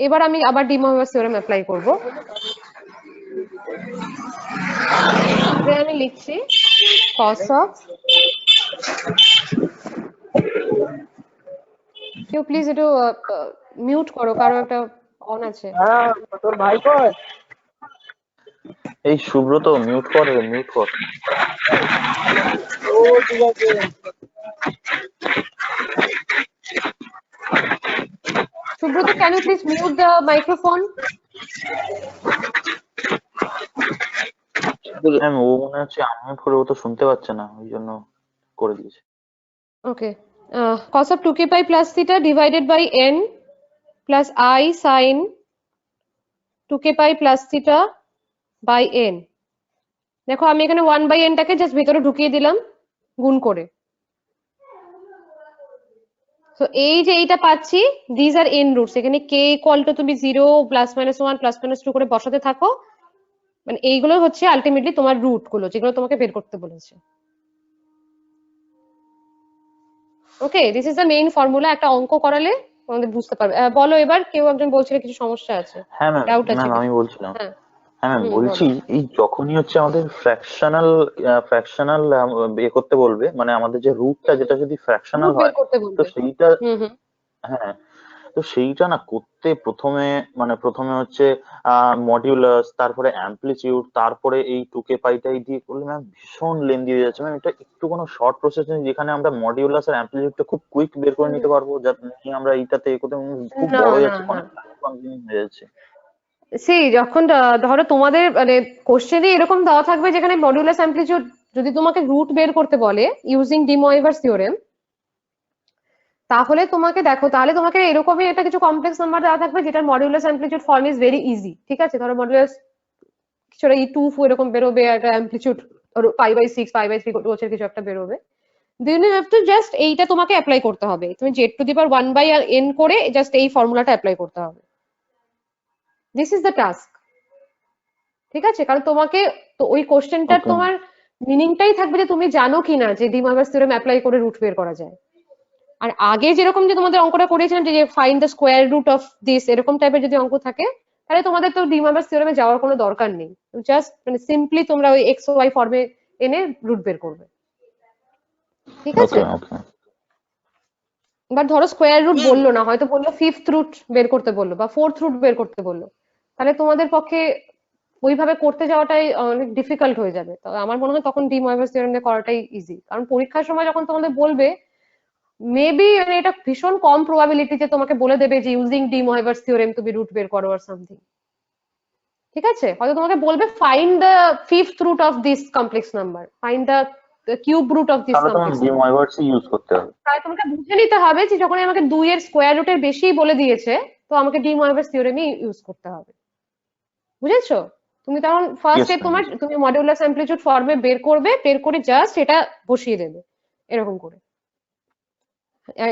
এবার আমি আবার ডি মরগান থিওরেম অ্যাপ্লাই করব। এবার আমি লিখছি cos of, কেউ প্লিজ একটু মিউট করো, কারো একটা অন আছে। তোর ভাই কই? এই সুব্রত মিউট কর। ও ঠিক আছে। Subrata, can you please mute the microphone? Ma'am ও মনে হচ্ছে আনমিউট করে ও তো শুনতে পাচ্ছে না, ওই জন্য করে দিয়েছে। Okay. Cos of 2k pi plus theta divided by n plus i sin 2k pi plus theta by n। দেখো আমি এখানে 1 by n টাকে জাস্ট ভিতরে ঢুকিয়ে দিলাম গুণ করে। তো এই যে এইটা পাচ্ছি, these are n roots। এখানে k equal to তুমি 0 প্লাস মাইনাস 1 প্লাস মাইনাস 2 করে বসাতে থাকো, মানে এইগুলো হচ্ছে আলটিমেটলি তোমার রুট গুলো যেগুলো তোমাকে বের করতে বলেছে। Okay, this is the main formula. একটা অঙ্ক করালে তোমাদের বুঝতে পারবে। বলো এবার, কেউ একজন বলছিল কিছু সমস্যা আছে, হ্যাঁ ম্যাম, ডাউট আছে আমি কিছু। বলছিলাম। হ্যাঁ হ্যাঁ ম্যাম, বলো। বলছি এই যখনই হচ্ছে আমাদের ফ্র্যাকশনাল ইয়ে করতে বলবে, মানে আমাদের যে রুটটা যেটা যদি ফ্র্যাকশনাল রুট বের হয়, করতে তো বলবে। সেইটা, হুম। হ্যাঁ, তো সেইটা না করতে প্রথমে হচ্ছে মডিউলাস, তারপরে অ্যামপ্লিটিউড, তারপরে এই 2k পাইটাই দিয়ে করলে ম্যাম ভীষণ লেন্দি হয়ে যাচ্ছে ম্যাম। এটা একটু কোনো শর্ট প্রসেস নেই যেখানে আমরা মডিউলাস আর অ্যামপ্লিটিউডটা খুব কুইক বের করে নিতে পারবো, যাতে নিয়ে আমরা এইটাতে এ করতে খুব না বড় হয়ে না যাচ্ছে, না, অনেক টাইম কনজিউমিং হয়ে যাচ্ছে। যখন ধরো তোমাদের মানে কোশ্চেনে এরকম দেওয়া থাকবে যেখানে মডুলাস অ্যামপ্লিটিউড যদি তোমাকে রুট বের করতে বলে ইউজিং ডি ময়ভারস থিওরেম, তাহলে তোমাকে দেখো, তাহলে তোমাকে এরকমই একটা কিছু কমপ্লেক্স নাম্বার দেওয়া থাকবে যেটার modulus amplitude form is very easy, ঠিক আছে? ধরো মডুলাস কিছুটা E2 এরকম বেরোবে, একটা অ্যামপ্লিটিউড π/6 π/3 রোচের কিছু একটা বেরোবে। Then you have to just এইটা তোমাকে অ্যাপ্লাই করতে হবে। তুমি z⁴ করে জাস্ট এই ফর্মুলাটা অ্যাপ্লাই করতে হবে। দিস ইজ দ্য টাস্ক, ঠিক আছে? কারণ তোমাকে তো ওই কোশ্চেনটার ওকে, তোমার মিনিংটাই থাকবে যে তুমি জানো কিনা যে ডি ময়ভারস থিওরেম অ্যাপ্লাই করে রুট বের করা যায়। আর আগে যেরকম যে তোমাদের অঙ্কটা করেছিলাম যে find the square root of this, এরকম টাইপের যদি অঙ্ক থাকে, তাহলে তোমাদের তো ডি ময়ভারস থিওরেমে যাওয়ার কোনো দরকার নেই। জাস্ট মানে সিম্পলি তোমরা ওই এক্স ওয়াই ফর্মে এনে রুট বের করবে, ঠিক আছে? ওকে। এবার ধরো স্কোয়ার রুট বললো না, হয়তো বললো ফিফথ রুট বের করতে বললো বা ফোর্থ রুট বের করতে বললো, তাহলে তোমাদের পক্ষে ওইভাবে করতে যাওয়াটাই অনেক ডিফিকাল্ট হয়ে যাবে। তো আমার মনে হয় তখন ডি ময়ভারস থিওরেম দিয়ে করাটাই ইজি, কারণ পরীক্ষার সময় যখন তোমাদের বলবে মেবি মানে এটা ভীষণ কম প্রবাবিলিটি যে তোমাকে বলে দেবে যে ইউজিং ডি ময়ভারস থিওরেম তুমি রুট বের করো আর সামথিং, ঠিক আছে? হয়তো তোমাকে বলবে find the fifth root of this complex number, find the cube root of this তাহলে তো complex de number. Moivre's use করতে হবে। তাই তোমাকে বুঝে নিতে হবে যে যখন আমাকে 2 এর স্কোয়ার রুটের বেশি বলে দিয়েছে, তো আমাকে ডি ময়ভারস থিওরেমই ইউজ করতে হবে, বুঝেছো? তুমি তখন ফার্স্ট ইয়েস স্টেপ ম্যাম। তুমি মডুলাস অ্যামপ্লিটিউড ফর্মে বের করবে, বের করে জাস্ট এটা বসিয়ে দেবে এরকম করে।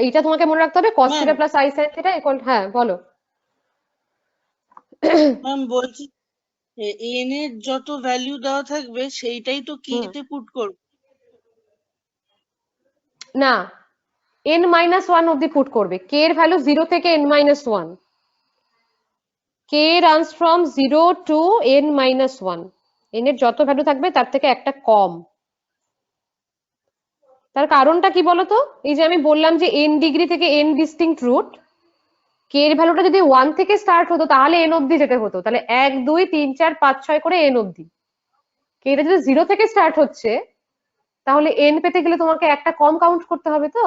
এটা তোমাকে মনে রাখতে হবে cos θ plus i sin θ equal, হ্যাঁ বলো। ম্যাম বলছি n এর যত ভ্যালু দেওয়া থাকবে সেইটাই তো k তে পুট করব। না, n-1 অব্দি পুট করবে। k এর ভ্যালু 0 থেকে n-1, k runs from 0 to n-1। n এর যত ভ্যালু থাকবে তার থেকে একটা কম। তার কারণটা কি বলতো? এই যে আমি বললাম যে n ডিগ্রি থেকে n ডিস্টিংক্ট রুট, k এর ভ্যালুটা যদি 1 থেকে স্টার্ট হতো তাহলে n অব্দি যেতে হতো, তাহলে 1 2 3 4 5 6 করে n অব্দি। k এটা যদি 0 থেকে স্টার্ট হচ্ছে, তাহলে n পেতে গেলে তোমাকে একটা কম কাউন্ট করতে হবে। তো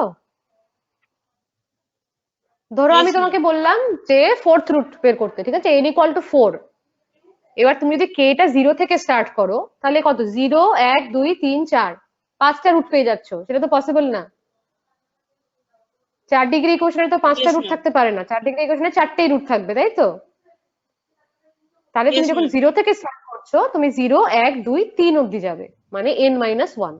ধরো Yes, আমি ma'am. তোমাকে বললাম যে ফোর্থ রুট বের করতে, ঠিক আছে, n ইকুয়াল টু 4। এবার তুমি যদি কে টা 0 থেকে স্টার্ট করো তাহলে কত, 0 1 2 3 4, 5টা রুট পেয়ে যাচ্ছ, সেটা তো পসিবল না। 4 ডিগ্রি ইকুয়েশনে তো 5টা Yes, রুট ma'am. থাকতে পারে না, 4 ডিগ্রি ইকুয়েশনে 4টেই রুট থাকবে, তাই তো? তাহলে তুমি Yes, যখন ma'am. 0 থেকে স্টার্ট করছো তুমি 0 1 2 3 অবধি যাবে, মানে n-1।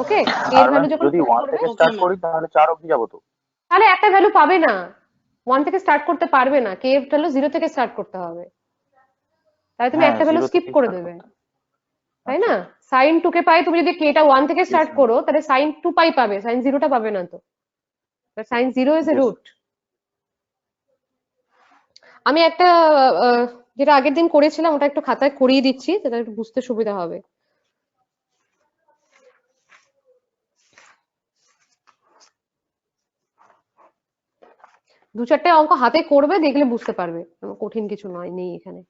ওকে, এর আর ভ্যালু ম্যাম যখন যদি 4 1 করবে থেকে Okay, স্টার্ট ma'am. করি তাহলে 4 অব্দি যাবো তো? তাহলে একটা ভ্যালু পাবে না, 1 থেকে স্টার্ট করতে পারবে না, কে ভ্যালু 0 থেকে স্টার্ট করতে হবে, তাহলে তুমি হ্যাঁ একটা ভ্যালু 0 স্কিপ থেকে করে স্টার্ট দেবে, করতে হবে। তাই আচ্ছা না? সাইন 2 কে পাই, তুমি যদি কেটা 1 থেকে ইয়েস স্টার্ট ম্যাম, করো তাহলে সাইন 2 পাই পাবে, সাইন 0টা পাবে না তো, sine 0 is a yes. Root. আমি একটা আহ, যেটা আগের দিন করেছিলাম ওটা একটু খাতায় করিয়ে দিচ্ছি, সেটা একটু বুঝতে সুবিধা হবে। দু চারটে অঙ্ক হাতে করবে, দেখলে বুঝতে পারবে, কঠিন কিছু নয়, নেই এখানে।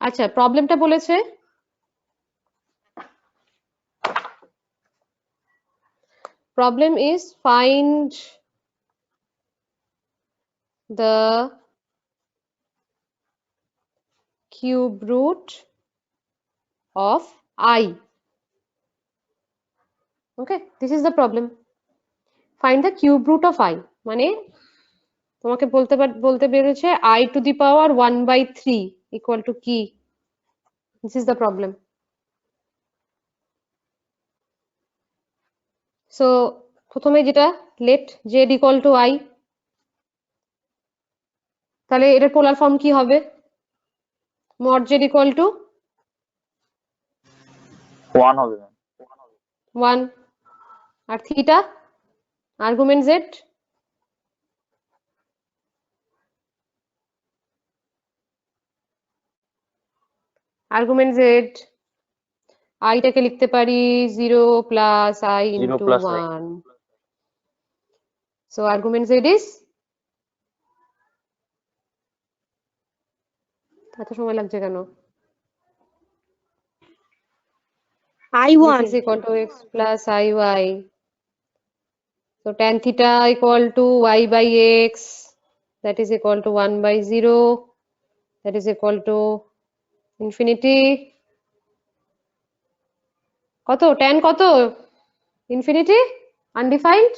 আচ্ছা, প্রবলেমটা বলেছে problem is find the cube root of I. Okay, this is the problem. Find the cube root of I, মানে তোমাকে বলতে বেরোচ্ছে I to the power 1/3 equal to কি? This is the problem. So প্রথমে যেটা let z equal to I, তাহলে এটার polar form কি হবে? mod z equal to 1 হবে ম্যাম। 1, আর থিটা argument z, argument z I টাকে লিখতে পারি 0 plus I 0 into plus i 1, so argument z is, এত সময় লাগছে কেন? This I1. is equal to x plus iy, so tan theta equal to y by x, that is equal to 1/0, that is equal to infinity, কত tan, কত infinity undefined,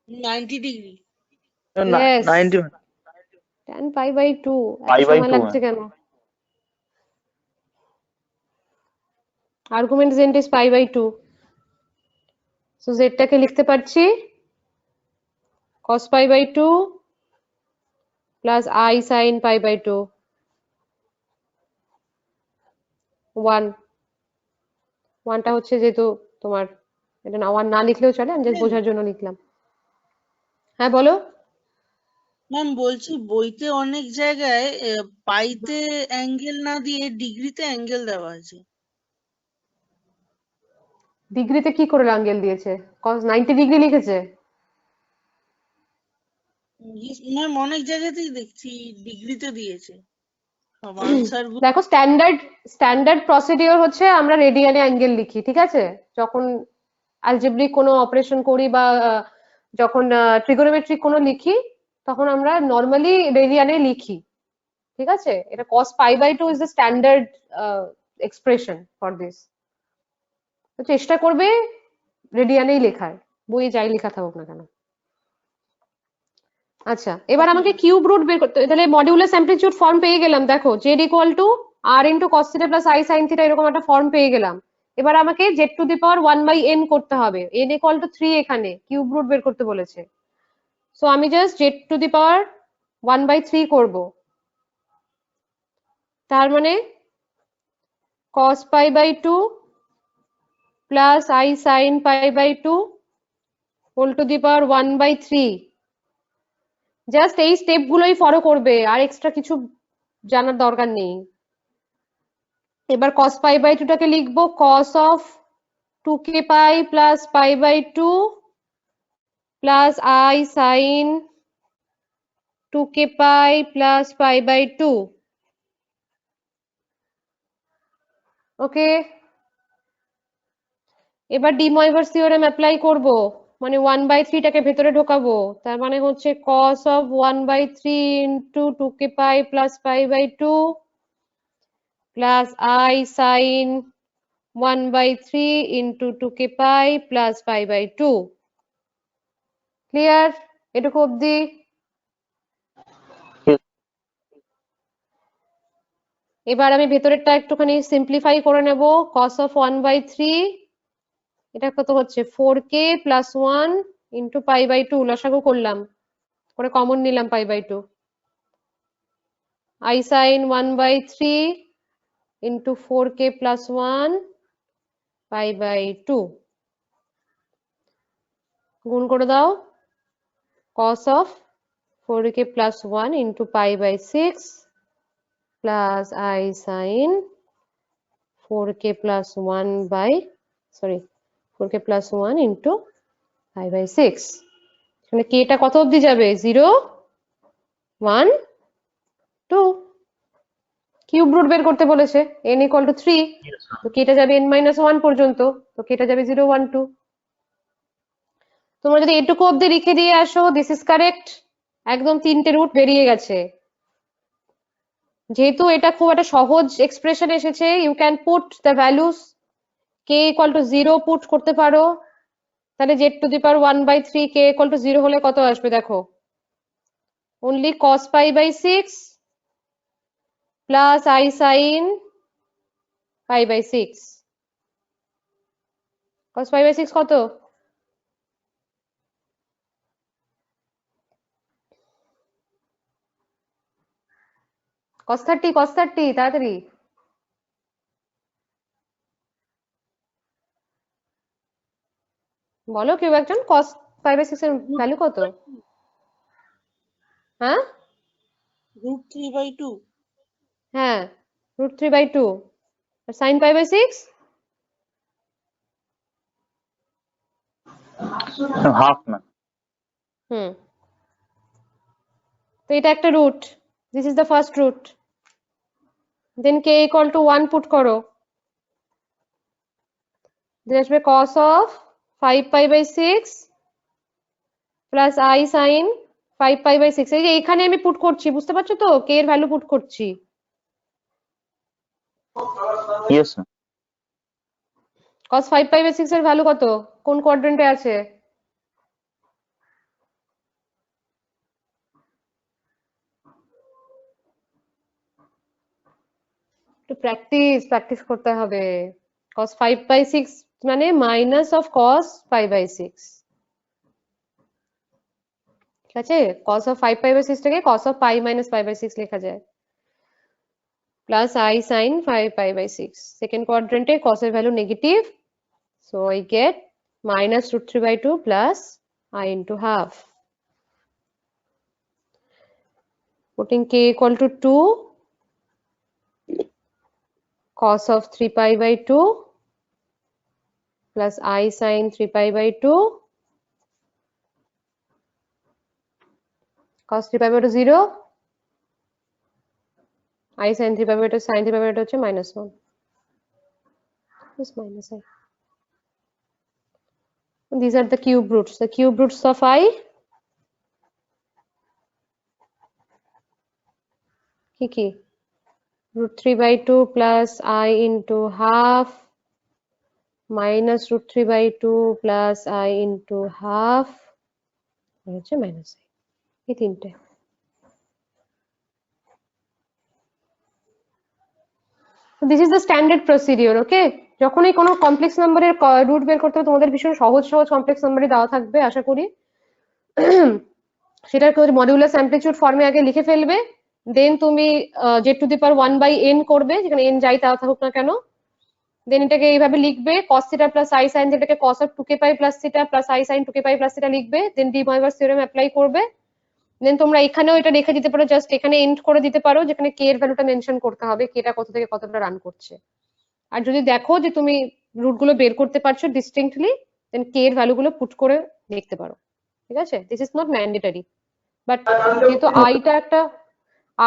90 degree. yes, 90 tan pi by 2, এত pi by সময় 2 লাগছে ma'am. কেন? argument z is pi by 2, so z টাকে লিখতে পারছি cos pi by 2 plus I sin pi by 2, 1টা হচ্ছে যেহেতু তোমার, এটা না 1 না লিখলেও চলে, আমি জাস্ট Ma'am, বোঝার জন্য লিখলাম। হ্যাঁ বলো। ম্যাম বলছি বইতে অনেক জায়গায় পাইতে অ্যাঙ্গেল না দিয়ে ডিগ্রিতে অ্যাঙ্গেল দেওয়া আছে। ডিগ্রিতে কি করে অ্যাঙ্গেল দিয়েছে? cos 90 ডিগ্রি লিখেছে? ম্যাম অনেক জায়গাতেই দেখছি ডিগ্রিতে দিয়েছে সব আনসার গুলো। দেখো, স্ট্যান্ডার্ড প্রসিডিওর হচ্ছে আমরা রেডিয়ানে অ্যাঙ্গেল লিখি, ঠিক আছে, যখন অ্যালজেব্রিক কোনো অপারেশন করি বা যখন ট্রিগোনোমেট্রিক কোনো লিখি তখন আমরা নর্মালি রেডিয়ানে লিখি, ঠিক আছে। এটা cos pi by 2 is the standard expression for this, তো চেষ্টা করবে রেডিয়ানেই লেখার, বইয়ে যাই লেখা থাকুক না কেন। আচ্ছা, এবার আমাকে কিউব রুট বের করতে, তাহলে মডিউলাস অ্যামপ্লিটিউড ফর্ম পেয়ে গেলাম, দেখো z equal to r into cos theta plus i sin theta, এরকম একটা ফর্ম পেয়ে গেলাম। এবার আমাকে z টু দি পাওয়ার 1/n করতে হবে, n ইকুয়াল টু 3, এখানে কিউব রুট বের করতে বলেছে, সো আমি জাস্ট z টু দি পাওয়ার 1/3 করব, তার মানে cos pi by 2 প্লাস i sin pi by 2 whole to the power 1/3। Just এই স্টেপ গুলোই ফলো করবে, আর এক্সট্রা কিছু জানার দরকার নেই। এবার cos pi by 2 টাকে লিখবো cos of 2k pi plus pi by 2 plus I sin 2k pi plus pi by 2, ওকে। এবার ডি ময়ভার থিওরেম অ্যাপ্লাই করব, মানে 1/3 টাকে ভেতরে ঢোকাবো, তার মানে হচ্ছে cos of 1/3 into 2k pi plus pi by 2 plus I sin 1/3 into 2k pi plus pi by 2. Clear? এটুকু অবধি? এবার আমি ভেতরেরটা একটুখানি সিম্পলিফাই করে নেব। cos of 1/3 এটা কত হচ্ছে 4k plus 1 into pi by 2, লসাগু করলাম, করে কমন নিলাম pi by 2, I sin 1/3 into 4k plus 1 pi by 2, গুণ করে দাও, cos of 4k plus 1 into pi by 6 plus I sin 4k plus 1 by 4k plus 1 into pi by 6, এখানে k টা কত অবধি যাবে? 0 1 2, কিউব রুট বের করতে বলেছে, n equal to 3, তো k টা যাবে n minus 1 পর্যন্ত, তো k টা যাবে 0 1 2। তোমরা যদি এটুকু অবধি লিখে দিয়ে আসো, দিস ইজ কারেক্ট, একদম 3টে রুট বেরিয়ে গেছে। যেহেতু এটা খুব একটা সহজ এক্সপ্রেশন এসেছে, you can put the values, k equal to 0 put করতে পারো, তাহলে z to the power 1/3 k equal to 0 হলে কত আসবে দেখো, only cos pi by 6 plus I sin pi by 6, cos pi by 6 কত? cos 30 তাড়াতাড়ি বলো কেউ একজন, cos pi by 6 এর ভ্যালু কত? হ্যাঁ √3/2। হ্যাঁ √3/2, আর sin pi by 6 হাফ না। তো এটা একটা root, this is the first root, then k equal to 1 put করো, দেন আসবে cos of 5 pi by 6 plus I sin 5 pi by 6, এই যে এখানে আমি পুট করছি, বুঝতে পারছো তো, k এর ভ্যালু পুট করছি। Yes ma'am. cos 5 pi by 6 এর ভ্যালু কত, কোন কোয়াড্রেন্টে আছে? একটু প্র্যাকটিস করতে হবে। cos 5 by 6 মানে minus of cos pi by 6, ঠিক আছে? cos of 5 pi by 6 টাকে cos of pi minus pi by 6 লেখা যায়, plus I sin 5 pi by 6, second কোয়াড্রেন্টে cos এর value negative, so I get minus √3/2 plus I into half, putting k equal to 2, cos of 3 pi by 2 plus I sin 3 pi by 2, cos 3 pi by 2 0, I sin 3 pi by 2 sin 3 pi by 2 হচ্ছে -1, this minus I. These are the cube roots. The cube roots of I কি √3/2 plus I into half minus √3/2 plus I into half হচ্ছে minus I, এই তিনটে। This is the standard procedure, okay? যখনই কোনো complex নাম্বারের root বের করতে হবে, তোমাদের ভীষণ সহজ কমপ্লেক্স নাম্বারই দেওয়া থাকবে আশা করি, সেটাকে মডিউলাস অ্যামপ্লিটিউড ফর্মে আগে লিখে ফেলবে, দেন তুমি z to the power 1/n করবে, যেখানে n যাই তা থাকুক না কেন, দেন এটাকে এইভাবে লিখবে, cos θ plus I sin θ K cos of 2k pi plus θ plus I sin 2k pi plus θ লিখবে, দেন ডি ময়ভার থিওরেম অ্যাপ্লাই করবে, দেন তোমরা এখানেও এটা রেখে দিতে পারো, জাস্ট এখানে এন্ড করে দিতে পারো, যেখানে k এর ভ্যালুটা মেনশন করতে হবে, k টা কত থেকে কতটা রান করছে। আর যদি দেখো যে তুমি রুট গুলো বের করতে পারছো ডিস্টিংক্টলি, দেন k এর ভ্যালু গুলো পুট করে লিখতে পারো, ঠিক আছে? This is not mandatory, but যেহেতু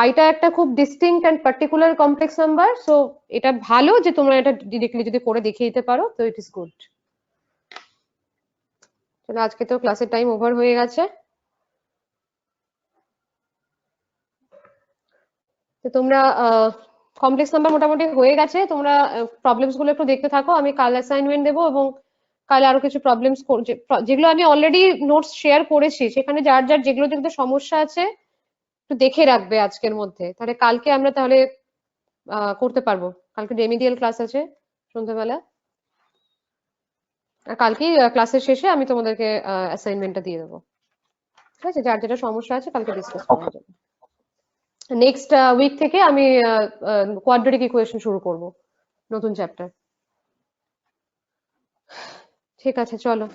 আইটা একটা খুব distinct and particular complex number, so এটা ভালো যে তোমরা এটা ডিরেক্টলি যদি করে দেখিয়ে দিতে পারো, তো ইট ইজ গুড। চলো, আজকে তো ক্লাসের টাইম ওভার হয়ে গেছে। তো তোমরা কমপ্লেক্স নাম্বার মোটামুটি হয়ে গেছে, তোমরা প্রবলেমস গুলো একটু দেখতে থাকো, আমি কাল অ্যাসাইনমেন্ট দেবো এবং কাল আরো কিছু প্রবলেমস যেগুলো আমি অলরেডি নোটস শেয়ার করেছি সেখানে যার যার যেগুলো যেগুলো সমস্যা আছে একটু দেখে রাখবে আজকের মধ্যে, তাহলে কালকে আমরা তাহলে করতে পারবো। কালকে রেমিডিয়াল ক্লাস আছে সন্ধ্যাবেলা, আর কালকেই ক্লাসের শেষে আমি তোমাদেরকে অ্যাসাইনমেন্টটা দিয়ে দেবো। ঠিক আছে, যার যেটা সমস্যা আছে কালকে ডিসকাস করা যাবে। নেক্সট উইক থেকে আমি কোয়াড্রেটিক ইকুয়েশন শুরু করব, নতুন চ্যাপ্টার। ঠিক আছে, চলো।